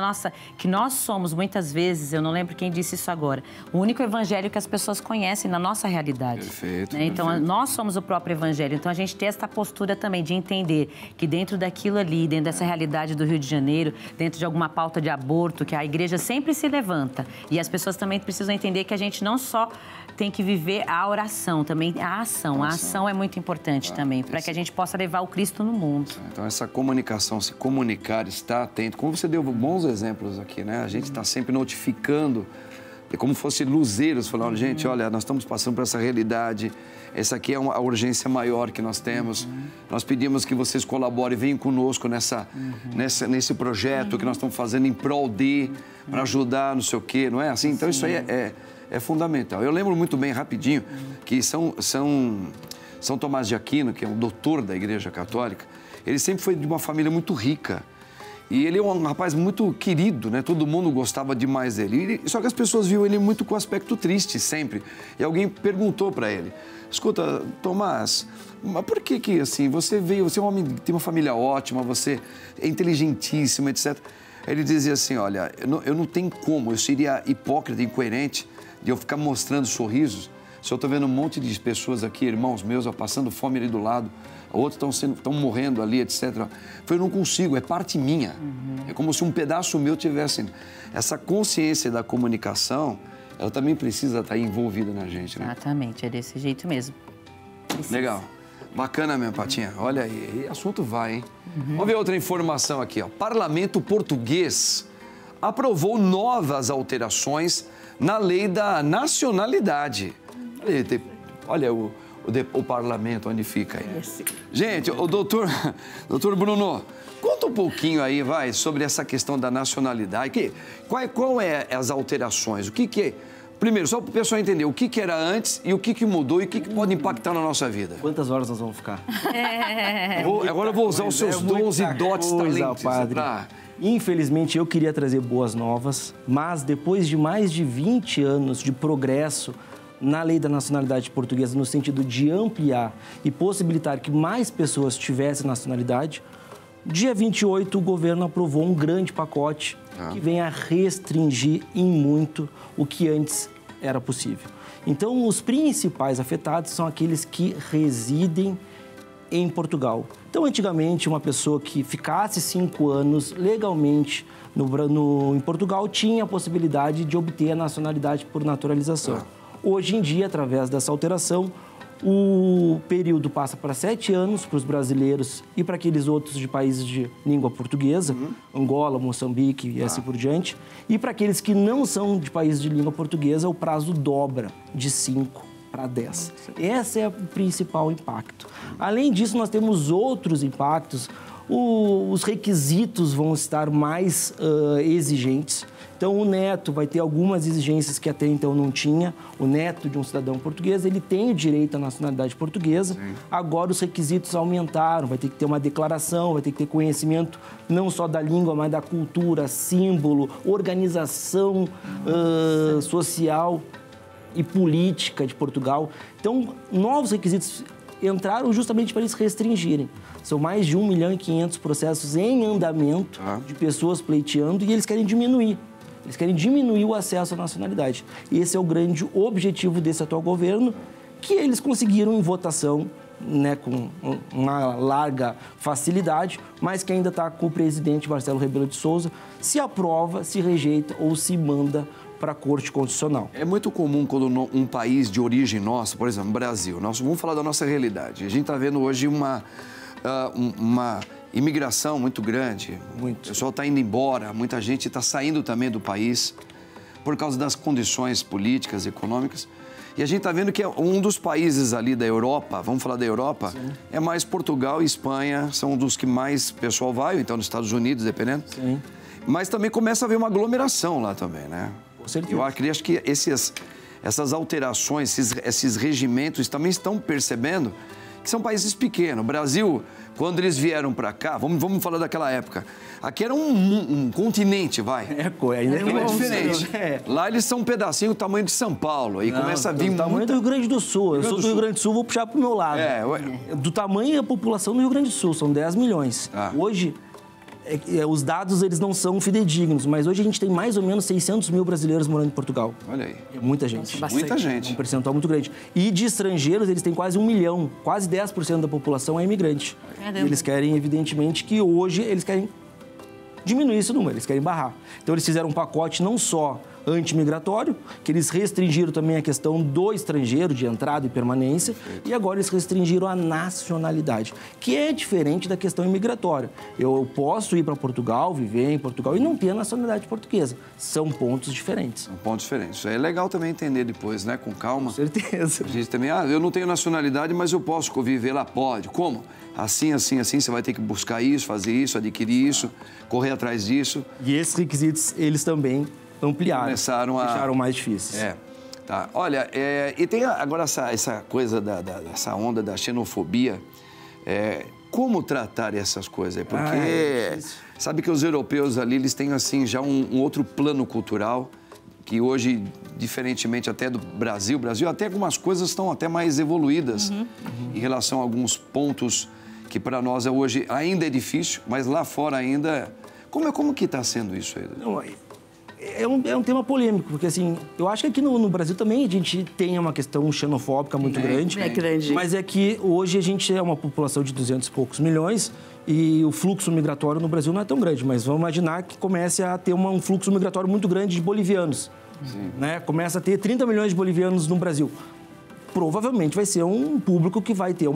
S2: que nós somos, muitas vezes, eu não lembro quem disse isso agora, o único evangelho que as pessoas conhecem na nossa realidade.
S1: Perfeito.
S2: Né? Então,
S1: perfeito.
S2: Nós somos o próprio evangelho. Então, a gente tem essa postura também de entender que dentro daquilo ali, dentro dessa realidade do Rio de Janeiro, dentro de alguma pauta de aborto, que a igreja sempre se levanta. E as pessoas também precisam entender que a gente não só tem que viver a oração, também a ação. A ação é muito importante também, para que a gente possa levar o Cristo no mundo.
S1: Então, essa comunicação, se comunicar, estar atento. Como você deu bons exemplos aqui, né? A gente está sempre notificando, é como se fosse luzeiros, falando, gente, olha, nós estamos passando por essa realidade, essa aqui é a urgência maior que nós temos. Nós pedimos que vocês colaborem, venham conosco nesse projeto que nós estamos fazendo em prol para ajudar, não sei o quê, não é assim? Então, isso aí é fundamental. Eu lembro muito bem, rapidinho, que São Tomás de Aquino, que é um doutor da Igreja Católica, ele sempre foi de uma família muito rica. E ele é um rapaz muito querido, né? Todo mundo gostava demais dele. Só que as pessoas viam ele muito com aspecto triste, sempre. E alguém perguntou para ele, escuta, Tomás, mas por que assim, você é um homem, tem uma família ótima, você é inteligentíssimo, etc. Ele dizia assim, olha, eu não tenho como, eu seria hipócrita, incoerente, de eu ficar mostrando sorrisos, se eu estou vendo um monte de pessoas aqui, irmãos meus, passando fome ali do lado, outros estão morrendo ali, etc. Eu não consigo, é parte minha. É como se um pedaço meu tivesse... Essa consciência da comunicação, ela também precisa estar envolvida na gente, né?
S2: Exatamente, é desse jeito mesmo. Precisa.
S1: Legal. Bacana mesmo, Patinha. Olha aí, assunto vai, hein? Vamos ver outra informação aqui, ó. Parlamento português aprovou novas alterações na lei da nacionalidade. Olha o parlamento, onde fica aí. Gente, o doutor Bruno, conta um pouquinho aí, vai, sobre essa questão da nacionalidade. Qual é as alterações? O que é? Primeiro, só para o pessoal entender, o que era antes e o que mudou e o que pode impactar na nossa vida.
S4: Quantas horas nós vamos ficar?
S1: Agora eu vou usar os seus dons e dotes talentos.
S4: Padre. Infelizmente, eu queria trazer boas novas, mas depois de mais de 20 anos de progresso na lei da nacionalidade portuguesa, no sentido de ampliar e possibilitar que mais pessoas tivessem nacionalidade, dia 28 o governo aprovou um grande pacote que vem a restringir em muito o que antes era possível. Então, os principais afetados são aqueles que residem em Portugal. Então, antigamente, uma pessoa que ficasse 5 anos legalmente em Portugal tinha a possibilidade de obter a nacionalidade por naturalização. Hoje em dia, através dessa alteração, o período passa para 7 anos para os brasileiros e para aqueles outros de países de língua portuguesa, Angola, Moçambique e assim por diante. E para aqueles que não são de países de língua portuguesa, o prazo dobra de 5 para 10. Esse é o principal impacto. Além disso, nós temos outros impactos. Os requisitos vão estar mais exigentes. Então, o neto vai ter algumas exigências que até então não tinha. O neto de um cidadão português, ele tem o direito à nacionalidade portuguesa. Sim. Agora, os requisitos aumentaram. Vai ter que ter uma declaração, vai ter que ter conhecimento não só da língua, mas da cultura, símbolo, organização social e política de Portugal. Então, novos requisitos entraram justamente para eles restringirem. São mais de 1.500.000 processos em andamento de pessoas pleiteando e eles querem diminuir. Eles querem diminuir o acesso à nacionalidade. Esse é o grande objetivo desse atual governo, que eles conseguiram em votação, né, com uma larga facilidade, mas que ainda está com o presidente Marcelo Rebelo de Sousa, se aprova, se rejeita ou se manda para a Corte Constitucional.
S1: É muito comum quando um país de origem nossa, por exemplo, Brasil, vamos falar da nossa realidade. A gente está vendo hoje uma imigração muito grande. O pessoal está indo embora, muita gente está saindo também do país por causa das condições políticas, econômicas. E a gente está vendo que um dos países ali da Europa, vamos falar da Europa, sim, é mais Portugal e Espanha, são dos que mais o pessoal vai, ou então nos Estados Unidos, dependendo. Sim. Mas também começa a haver uma aglomeração lá também, né? Com certeza. Eu acho que essas alterações, esses regimentos também estão percebendo que são países pequenos. O Brasil, quando eles vieram para cá, vamos falar daquela época, aqui era um continente, vai.
S4: Ainda
S1: é diferente. Lá eles são um pedacinho do tamanho de São Paulo, aí começa a vir...
S4: Do tamanho do Rio Grande do Sul. Eu sou do Rio Grande do Sul, vou puxar para o meu lado. Do tamanho da população do Rio Grande do Sul, são 10 milhões. Hoje, os dados eles não são fidedignos, mas hoje a gente tem mais ou menos 600.000 brasileiros morando em Portugal. Olha aí. É muita gente.
S1: Muita gente.
S4: Um percentual muito grande. E de estrangeiros, eles têm quase 1 milhão. Quase 10% da população é imigrante. E eles querem, evidentemente, que hoje eles querem diminuir esse número, eles querem barrar. Então, eles fizeram um pacote não só antimigratório, que eles restringiram também a questão do estrangeiro, de entrada e permanência, e agora eles restringiram a nacionalidade, que é diferente da questão imigratória. Eu posso ir para Portugal, viver em Portugal e não ter a nacionalidade portuguesa. São pontos diferentes. São
S1: pontos diferentes. Isso é legal também entender depois, né? Com calma.
S4: Com certeza.
S1: A gente também, eu não tenho nacionalidade, mas eu posso conviver lá. Pode. Como? Assim, você vai ter que buscar isso, fazer isso, adquirir isso, correr atrás disso.
S4: E esses requisitos, eles também ampliaram,
S1: deixaram
S4: mais difíceis.
S1: Tá. Olha, e tem agora essa coisa dessa onda da xenofobia. como tratar essas coisas? Porque sabe que os europeus ali, eles têm assim já um outro plano cultural, que hoje, diferentemente até do Brasil, até algumas coisas estão até mais evoluídas em relação a alguns pontos que para nós hoje ainda é difícil, mas lá fora ainda... Como que está sendo isso aí?
S4: Não, é um tema polêmico, porque assim, eu acho que aqui no Brasil também a gente tem uma questão xenofóbica muito grande.
S5: É grande.
S4: Mas é que hoje a gente é uma população de 200 e poucos milhões e o fluxo migratório no Brasil não é tão grande, mas vamos imaginar que comece a ter um fluxo migratório muito grande de bolivianos. Né? Começa a ter 30 milhões de bolivianos no Brasil. Provavelmente vai ser um público que vai ter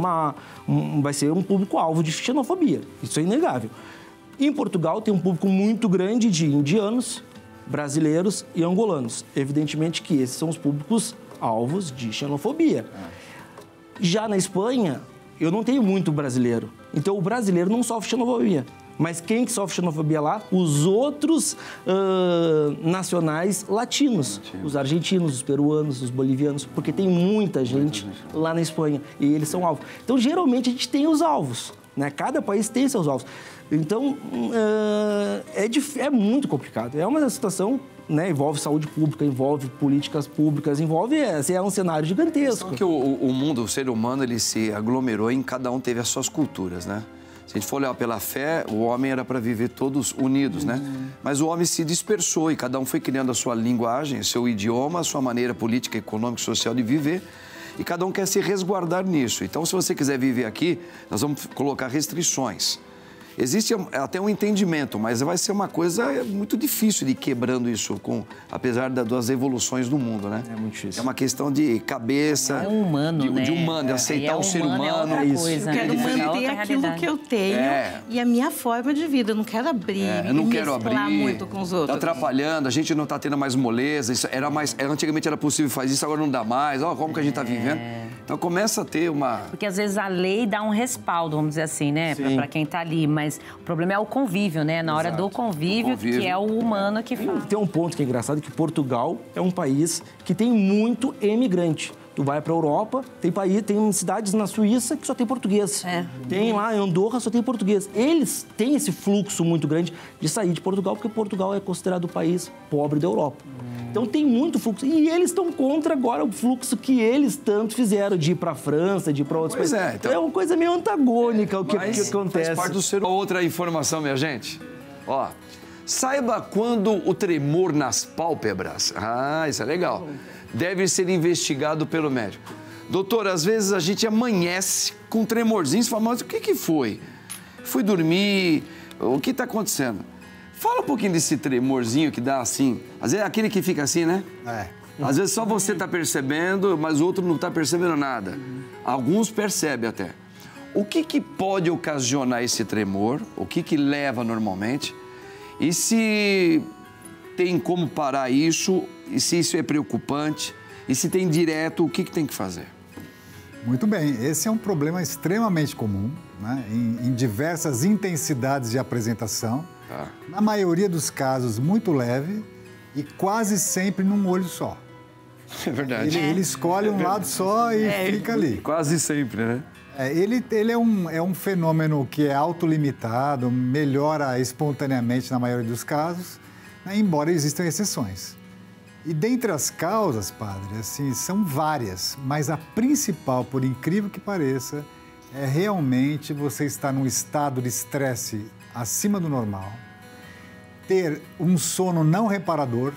S4: vai ser um público-alvo de xenofobia. Isso é inegável. Em Portugal tem um público muito grande de indianos, brasileiros e angolanos. Evidentemente que esses são os públicos alvos de xenofobia. Já na Espanha, eu não tenho muito brasileiro. Então, o brasileiro não sofre xenofobia. Mas quem que sofre xenofobia lá? Os outros nacionais latinos. Os argentinos, os peruanos, os bolivianos. Porque tem muita gente lá na Espanha. E eles são alvos. Então, geralmente, a gente tem os alvos. Né? Cada país tem seus alvos. Então, é muito complicado. É uma situação, né? Envolve saúde pública, envolve políticas públicas, envolve... É um cenário gigantesco.
S1: Porque o mundo, o ser humano, ele se aglomerou e cada um teve as suas culturas, né? Se a gente for olhar pela fé, o homem era para viver todos unidos, né? Mas o homem se dispersou e cada um foi criando a sua linguagem, o seu idioma, a sua maneira política, econômica e social de viver. E cada um quer se resguardar nisso. Então, se você quiser viver aqui, nós vamos colocar restrições. Existe até um entendimento, mas vai ser uma coisa muito difícil de ir quebrando isso, apesar das evoluções do mundo, né?
S4: É muito difícil.
S1: É uma questão de cabeça...
S2: É humano,
S1: de humano, de aceitar o ser humano.
S2: É isso.
S5: Eu quero manter aquilo que eu tenho e a minha forma de vida. Eu não quero abrir,
S1: eu não quero
S5: mesclar muito com os outros.
S1: Está atrapalhando, a gente não está tendo mais moleza. Isso antigamente era possível fazer isso, agora não dá mais. Como que a gente está vivendo? Então começa a ter uma...
S2: Porque às vezes a lei dá um respaldo, vamos dizer assim, né? Para quem está ali, mas o problema é o convívio, né? Na hora do convívio, que é o humano que faz.
S4: Tem um ponto que é engraçado, que Portugal é um país que tem muito emigrante. Tu vai para a Europa, tem cidades na Suíça que só tem português. Tem lá em Andorra, só tem português. Eles têm esse fluxo muito grande de sair de Portugal, porque Portugal é considerado o país pobre da Europa. Então tem muito fluxo. E eles estão contra agora o fluxo que eles tanto fizeram de ir para a França, de ir para outros países. Então é uma coisa meio antagônica o que acontece.
S1: Faz parte do ser... Outra informação, minha gente. Saiba quando o tremor nas pálpebras... isso é legal. Deve ser investigado pelo médico. Doutor, às vezes a gente amanhece com um tremorzinho e fala, mas o que foi? Fui dormir, o que está acontecendo? Fala um pouquinho desse tremorzinho que dá assim. Às vezes é aquele que fica assim, né? Às vezes só você está percebendo, mas o outro não está percebendo nada. Alguns percebem até. O que pode ocasionar esse tremor? O que leva normalmente? E se tem como parar isso? E se isso é preocupante? E se tem direto, o que tem que fazer?
S3: Muito bem. Esse é um problema extremamente comum, né? Em diversas intensidades de apresentação. Na maioria dos casos, muito leve e quase sempre num olho só.
S1: É verdade.
S3: Ele escolhe um lado só e fica ali.
S1: Quase sempre, né?
S3: Ele é um fenômeno que é autolimitado, melhora espontaneamente na maioria dos casos, né, embora existam exceções. E dentre as causas, padre, assim, são várias, mas a principal, por incrível que pareça, é realmente você estar num estado de estresse acima do normal, ter um sono não reparador,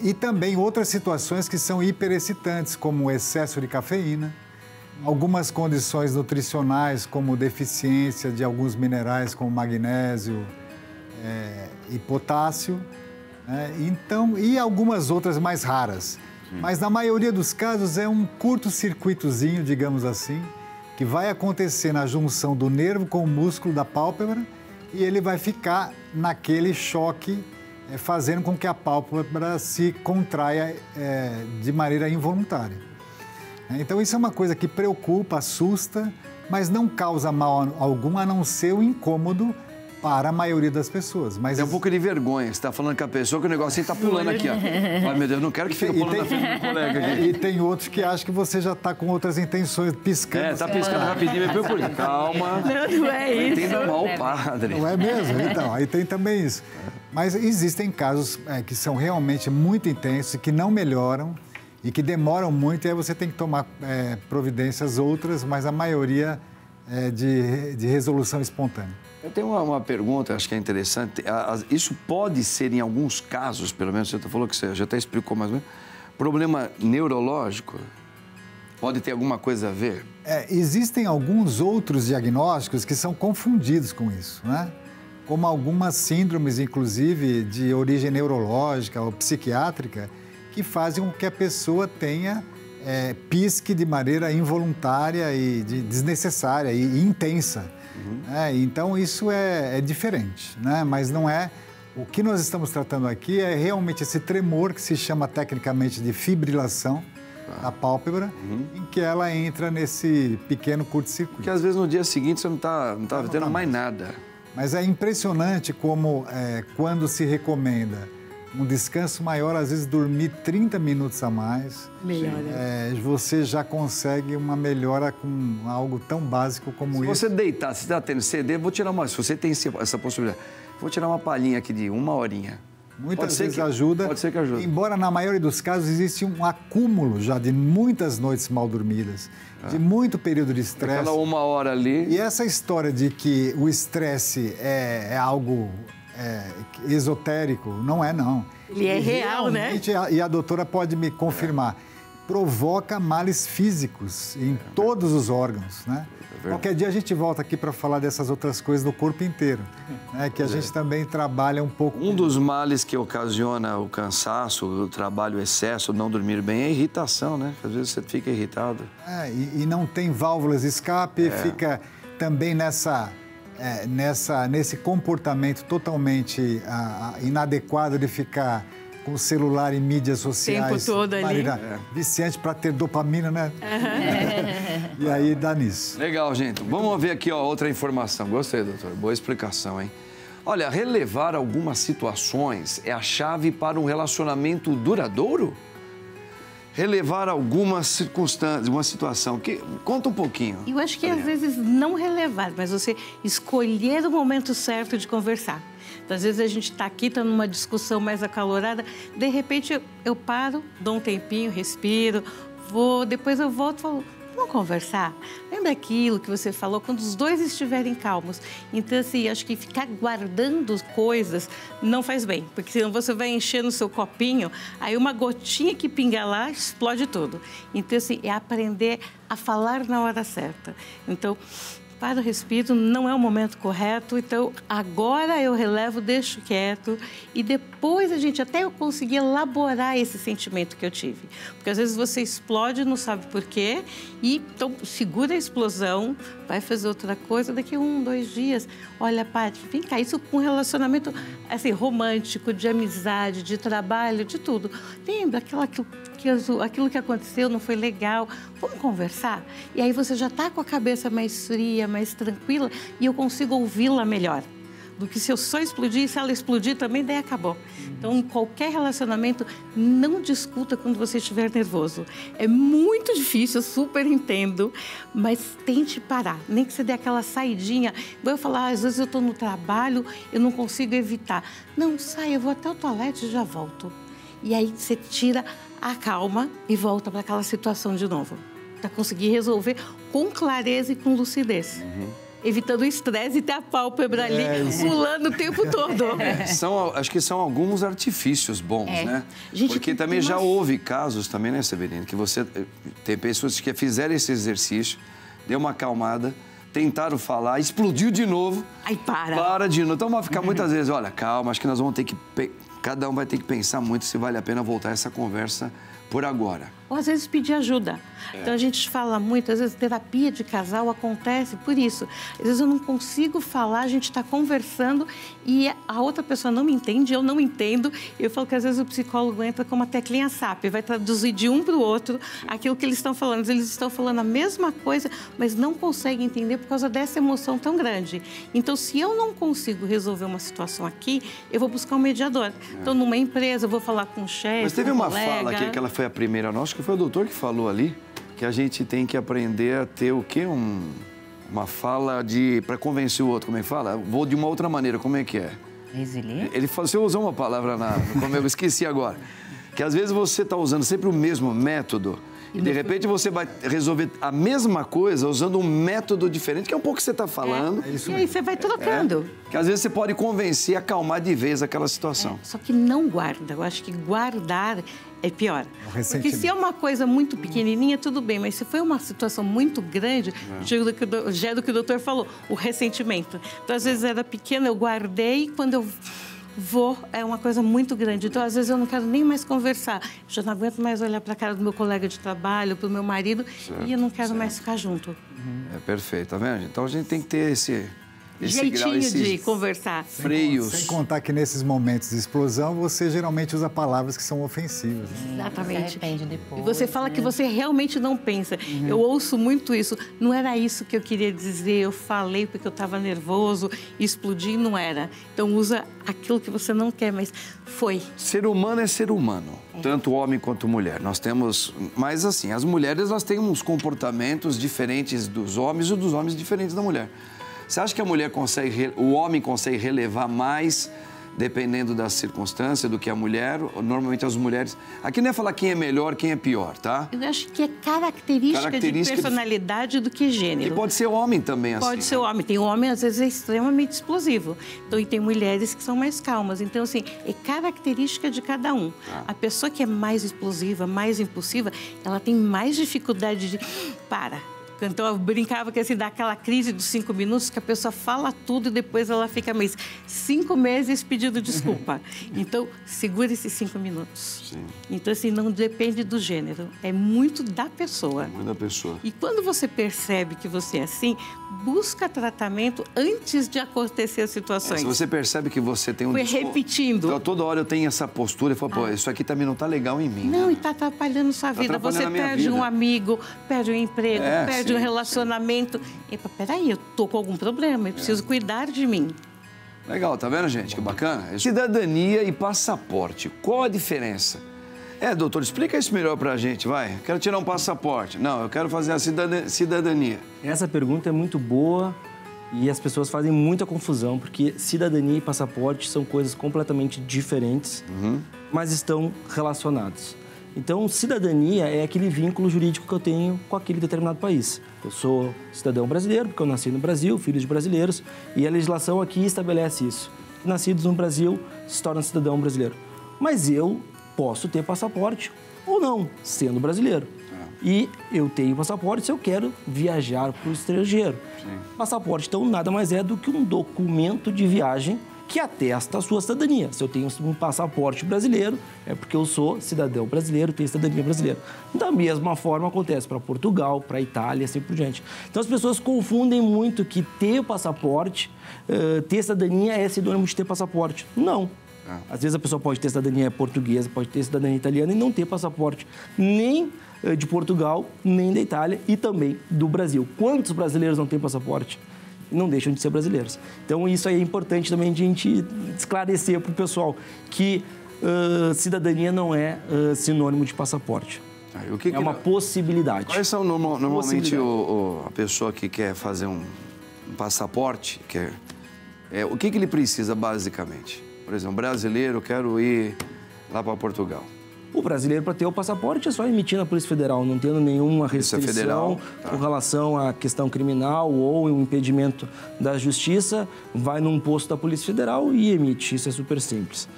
S3: e também outras situações que são hiperexcitantes, como o excesso de cafeína, algumas condições nutricionais, como deficiência de alguns minerais, como magnésio e potássio, então, e algumas outras mais raras. Mas na maioria dos casos é um curto-circuitozinho, digamos assim, que vai acontecer na junção do nervo com o músculo da pálpebra e ele vai ficar naquele choque, fazendo com que a pálpebra se contraia de maneira involuntária. Então, isso é uma coisa que preocupa, assusta, mas não causa mal algum, a não ser o incômodo para a maioria das pessoas. Mas
S1: tem um pouco de vergonha. Você está falando com a pessoa que o negocinho está pulando aqui, ó. Ai, meu Deus, não quero que fique pulando na frente do meu colega aqui.
S3: E tem outros que acham que você já está com outras intenções, piscando.
S1: Tá piscando rapidinho, me procure. Calma.
S5: Não é isso.
S1: Entenda mal o padre.
S3: Não é mesmo? Então, aí tem também isso. Mas existem casos que são realmente muito intensos e que não melhoram e que demoram muito, e aí você tem que tomar providências outras, mas a maioria de resolução espontânea.
S1: Eu tenho uma pergunta, acho que é interessante. Isso pode ser, em alguns casos, pelo menos, você falou que você já até explicou mais ou menos, problema neurológico? Pode ter alguma coisa a ver?
S3: Existem alguns outros diagnósticos que são confundidos com isso, né? Como algumas síndromes, inclusive, de origem neurológica ou psiquiátrica, que fazem com que a pessoa tenha pisque de maneira involuntária e desnecessária e intensa. Então, isso é diferente, né? Mas não é... O que nós estamos tratando aqui é realmente esse tremor que se chama tecnicamente de fibrilação da pálpebra, em que ela entra nesse pequeno curto-circuito.
S1: Porque às vezes no dia seguinte você não está tendo mais nada.
S3: Mas é impressionante como quando se recomenda um descanso maior, às vezes dormir 30 minutos a mais, você já consegue uma melhora com algo tão básico como isso.
S1: Se você deitar, se está tendo CD, se você tem essa possibilidade, vou tirar uma palhinha aqui de 1 horinha.
S3: Muitas vezes ajuda.
S1: Pode ser que ajude.
S3: Embora na maioria dos casos existe um acúmulo já de muitas noites mal dormidas, de muito período de estresse.
S1: Aquela 1 hora ali.
S3: E essa história de que o estresse é algo esotérico, não é, não.
S5: Ele é real, né?
S3: E a doutora pode me confirmar. Provoca males físicos em todos os órgãos, né? Qualquer dia a gente volta aqui para falar dessas outras coisas do corpo inteiro, né? Que a gente também trabalha um pouco...
S1: Um dos males que ocasiona o cansaço, o trabalho, o excesso, não dormir bem, é a irritação, né? Às vezes você fica irritado.
S3: E não tem válvulas de escape, fica também nesse comportamento totalmente inadequado de ficar com o celular e mídias sociais.
S5: O tempo todo ali.
S3: Viciante para ter dopamina, né? E aí dá nisso.
S1: Legal, gente. Vamos ver aqui outra informação. Gostei, doutor. Boa explicação, hein? Olha, relevar algumas situações é a chave para um relacionamento duradouro? Relevar algumas circunstâncias, uma situação. Conta um pouquinho.
S5: Eu acho que às vezes não relevar, mas você escolher o momento certo de conversar. Então, às vezes a gente está aqui, está numa discussão mais acalorada, de repente eu paro, dou um tempinho, respiro, depois eu volto e falo, vamos conversar? Lembra aquilo que você falou quando os dois estiverem calmos? Então, assim, acho que ficar guardando coisas não faz bem, porque senão você vai encher no seu copinho, aí uma gotinha que pinga lá, explode tudo. Então, assim, é aprender a falar na hora certa. Então, para o respiro, não é o momento correto, então agora eu relevo, deixo quieto e depois até eu conseguir elaborar esse sentimento que eu tive. Porque às vezes você explode, não sabe por quê, e então segura a explosão, vai fazer outra coisa, daqui 1, 2 dias, olha, Paty, vem cá, isso com um relacionamento assim, romântico, de amizade, de trabalho, de tudo. Lembra aquilo que aconteceu não foi legal, vamos conversar? E aí você já está com a cabeça mais fria, mais tranquila e eu consigo ouvi-la melhor. Do que se eu só explodir, se ela explodir também, daí acabou. Então, em qualquer relacionamento, não discuta quando você estiver nervoso. É muito difícil, eu super entendo, mas tente parar. Nem que você dê aquela saidinha. Vou falar, às vezes eu estou no trabalho, eu não consigo evitar. Não, sai, eu vou até o toalete e já volto. E aí você tira a calma e volta para aquela situação de novo. Para conseguir resolver com clareza e com lucidez. Evitando o estresse e ter a pálpebra ali pulando o tempo todo.
S1: Acho que são alguns artifícios bons, né? Porque também já houve casos também, né, Severino? Que tem pessoas que fizeram esse exercício, deu uma acalmada, tentaram falar, explodiu de novo.
S5: Aí para.
S1: Para de novo. Então vai ficar muitas vezes, olha, calma, acho que nós vamos ter que... Cada um vai ter que pensar muito se vale a pena voltar essa conversa por agora.
S5: Ou às vezes pedir ajuda. Então a gente fala muito, às vezes terapia de casal acontece por isso. Às vezes eu não consigo falar, a gente está conversando e a outra pessoa não me entende, eu não entendo. Eu falo que às vezes o psicólogo entra com uma teclinha SAP, vai traduzir de um para o outro aquilo que eles estão falando. Eles estão falando a mesma coisa, mas não conseguem entender por causa dessa emoção tão grande. Então, se eu não consigo resolver uma situação aqui, eu vou buscar um mediador. Então, numa empresa, eu vou falar com o chefe,
S1: mas teve
S5: com um
S1: uma
S5: colega.
S1: fala aqui, que ela foi a primeira nossa, que foi o doutor que falou ali, que a gente tem que aprender a ter o quê? Uma fala para convencer o outro, como é que fala? Vou de uma outra maneira, como é que é?
S2: Resiliência?
S1: Ele falou, você usou uma palavra como eu esqueci agora, que às vezes você está usando sempre o mesmo método e de repente você vai resolver a mesma coisa usando um método diferente, que é um pouco o que você está falando.
S5: E aí você vai trocando.
S1: Que às vezes você pode convencer, acalmar de vez aquela situação.
S5: Só que não guarda. Eu acho que guardar é pior. Porque se é uma coisa muito pequenininha, tudo bem. Mas se foi uma situação muito grande, já é do que o doutor falou, o ressentimento. Então, às vezes era pequeno, eu guardei, quando eu é uma coisa muito grande. Então, às vezes, eu não quero nem mais conversar. Já não aguento mais olhar para a cara do meu colega de trabalho, para o meu marido, e eu não quero mais ficar junto.
S1: É perfeito, tá vendo? Então, a gente tem que ter esse
S5: jeitinho de conversar.
S1: Freios.
S3: Sem contar que nesses momentos de explosão, você geralmente usa palavras que são ofensivas.
S5: Exatamente.
S2: Arrepende depois,
S5: e você fala que você realmente não pensa. Eu ouço muito isso. Não era isso que eu queria dizer. Eu falei porque eu estava nervoso, explodi, não era. Então usa aquilo que você não quer, mas foi.
S1: Ser humano é ser humano, tanto homem quanto mulher. Nós temos, mas assim, as mulheres elas têm uns comportamentos diferentes dos homens e dos homens diferentes da mulher. Você acha que o homem consegue relevar mais, dependendo da circunstância, do que a mulher? Normalmente as mulheres... Aqui não é falar quem é melhor, quem é pior, tá?
S5: Eu acho que é característica de personalidade do que gênero.
S1: E pode ser homem também, assim.
S5: Pode ser homem. Tem homem, às vezes, é extremamente explosivo. Então, e tem mulheres que são mais calmas. Então, assim, é característica de cada um. A pessoa que é mais explosiva, mais impulsiva, ela tem mais dificuldade de... Então, eu brincava que assim, dá aquela crise dos 5 minutos que a pessoa fala tudo e depois ela fica 5 meses pedindo desculpa. Então, segura esses 5 minutos.
S1: Sim.
S5: Então, assim, não depende do gênero. É muito da pessoa.
S1: Muito da pessoa.
S5: E quando você percebe que você é assim, busca tratamento antes de acontecer as situações.
S1: Se você percebe que você tem um...
S5: Foi repetindo.
S1: Então, toda hora eu tenho essa postura e falo, pô, isso aqui também não tá legal em mim.
S5: Não,
S1: né?
S5: E tá atrapalhando sua vida. Você perde um amigo, perde um emprego, perde um relacionamento. Epa, peraí, eu tô com algum problema, eu preciso cuidar de mim.
S1: Legal, tá vendo, gente? Que bacana. Cidadania e passaporte, qual a diferença? Doutor, explica isso melhor pra gente, vai. Quero tirar um passaporte. Não, eu quero fazer a cidadania.
S4: Essa pergunta é muito boa e as pessoas fazem muita confusão, porque cidadania e passaporte são coisas completamente diferentes, mas estão relacionados. Então, cidadania é aquele vínculo jurídico que eu tenho com aquele determinado país. Eu sou cidadão brasileiro, porque eu nasci no Brasil, filho de brasileiros, e a legislação aqui estabelece isso. Nascidos no Brasil, se torna cidadão brasileiro. Mas eu posso ter passaporte ou não, sendo brasileiro. E eu tenho passaporte se eu quero viajar para o estrangeiro. Sim. Passaporte, então, nada mais é do que um documento de viagem que atesta a sua cidadania. Se eu tenho um passaporte brasileiro, é porque eu sou cidadão brasileiro, tenho cidadania brasileira. Da mesma forma acontece para Portugal, para Itália, assim por diante. Então as pessoas confundem muito que ter passaporte, ter cidadania é sinônimo de ter passaporte. Não. Às vezes a pessoa pode ter cidadania portuguesa, pode ter cidadania italiana e não ter passaporte nem de Portugal, nem da Itália e também do Brasil. Quantos brasileiros não têm passaporte? Não deixam de ser brasileiros. Então, isso aí é importante também de a gente esclarecer para o pessoal que cidadania não é sinônimo de passaporte. É uma possibilidade.
S1: Quais são normalmente a pessoa que quer fazer um passaporte? O que ele precisa basicamente? Por exemplo, brasileiro, quero ir lá para Portugal.
S4: O brasileiro, para ter o passaporte, é só emitir na Polícia Federal, não tendo nenhuma restrição com relação à questão criminal ou um impedimento da Justiça, vai num posto da Polícia Federal e emite. Isso é super simples.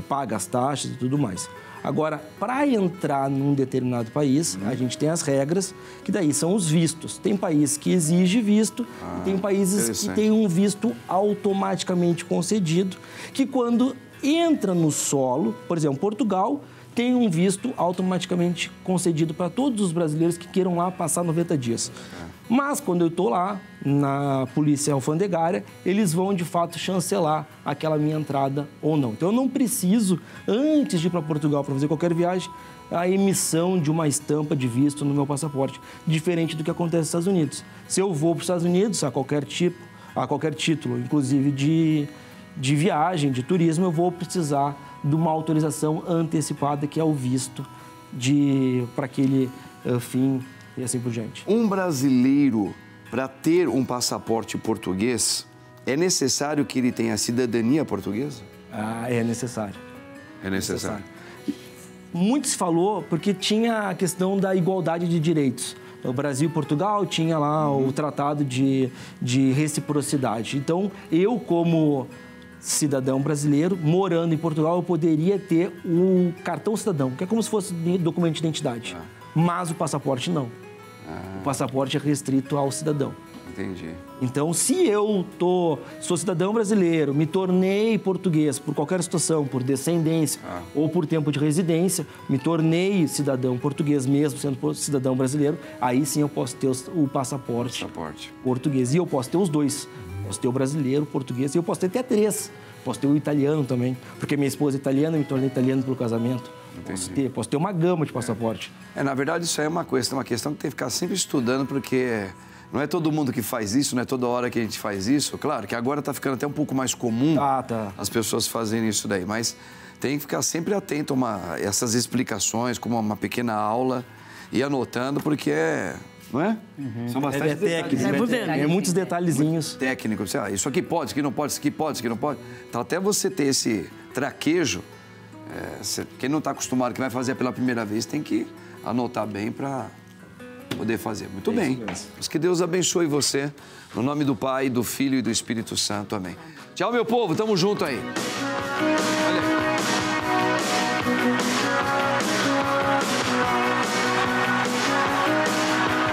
S4: Paga as taxas e tudo mais. Agora, para entrar num determinado país, a gente tem as regras, que daí são os vistos. Tem país que exige visto, tem países que têm um visto automaticamente concedido, que quando entra no solo, por exemplo, Portugal tem um visto automaticamente concedido para todos os brasileiros que queiram lá passar 90 dias. Mas, quando eu estou lá, na polícia alfandegária, eles vão, de fato, chancelar aquela minha entrada ou não. Então, eu não preciso, antes de ir para Portugal para fazer qualquer viagem, a emissão de uma estampa de visto no meu passaporte, diferente do que acontece nos Estados Unidos. Se eu vou para os Estados Unidos, a qualquer título, inclusive de viagem, de turismo, eu vou precisar de uma autorização antecipada, que é o visto para aquele fim e assim por diante.
S1: Um brasileiro, para ter um passaporte português, é necessário que ele tenha cidadania portuguesa?
S4: É necessário.
S1: É necessário.
S4: Muito se falou porque tinha a questão da igualdade de direitos. O Brasil e Portugal tinha lá o tratado de reciprocidade. Então, eu, como cidadão brasileiro, morando em Portugal, eu poderia ter o cartão cidadão, que é como se fosse documento de identidade. Mas o passaporte não. O passaporte é restrito ao cidadão.
S1: Entendi.
S4: Então, se eu sou cidadão brasileiro, me tornei português por qualquer situação, por descendência ou por tempo de residência, me tornei cidadão português mesmo sendo cidadão brasileiro, aí sim eu posso ter o passaporte português. E eu posso ter os dois. Posso ter o brasileiro, o português, e eu posso ter até 3. Posso ter o italiano também, porque minha esposa é italiana, eu me tornei italiano pelo casamento. Posso ter uma gama de passaporte.
S1: Na verdade, isso aí é uma questão que tem que ficar sempre estudando, porque não é todo mundo que faz isso, não é toda hora que a gente faz isso. Claro que agora está ficando até um pouco mais comum as pessoas fazerem isso daí, mas tem que ficar sempre atento a essas explicações, como uma pequena aula, e anotando, porque não é?
S4: São bastante técnicos. É muitos detalhezinhos.
S1: Técnico. Isso aqui pode, isso aqui não pode, isso aqui pode, isso aqui não pode. Então, até você ter esse traquejo, quem não está acostumado, que vai fazer pela primeira vez, tem que anotar bem para poder fazer. Muito bem. Mas que Deus abençoe você. No nome do Pai, do Filho e do Espírito Santo. Amém. Tchau, meu povo. Tamo junto aí. Olha aí.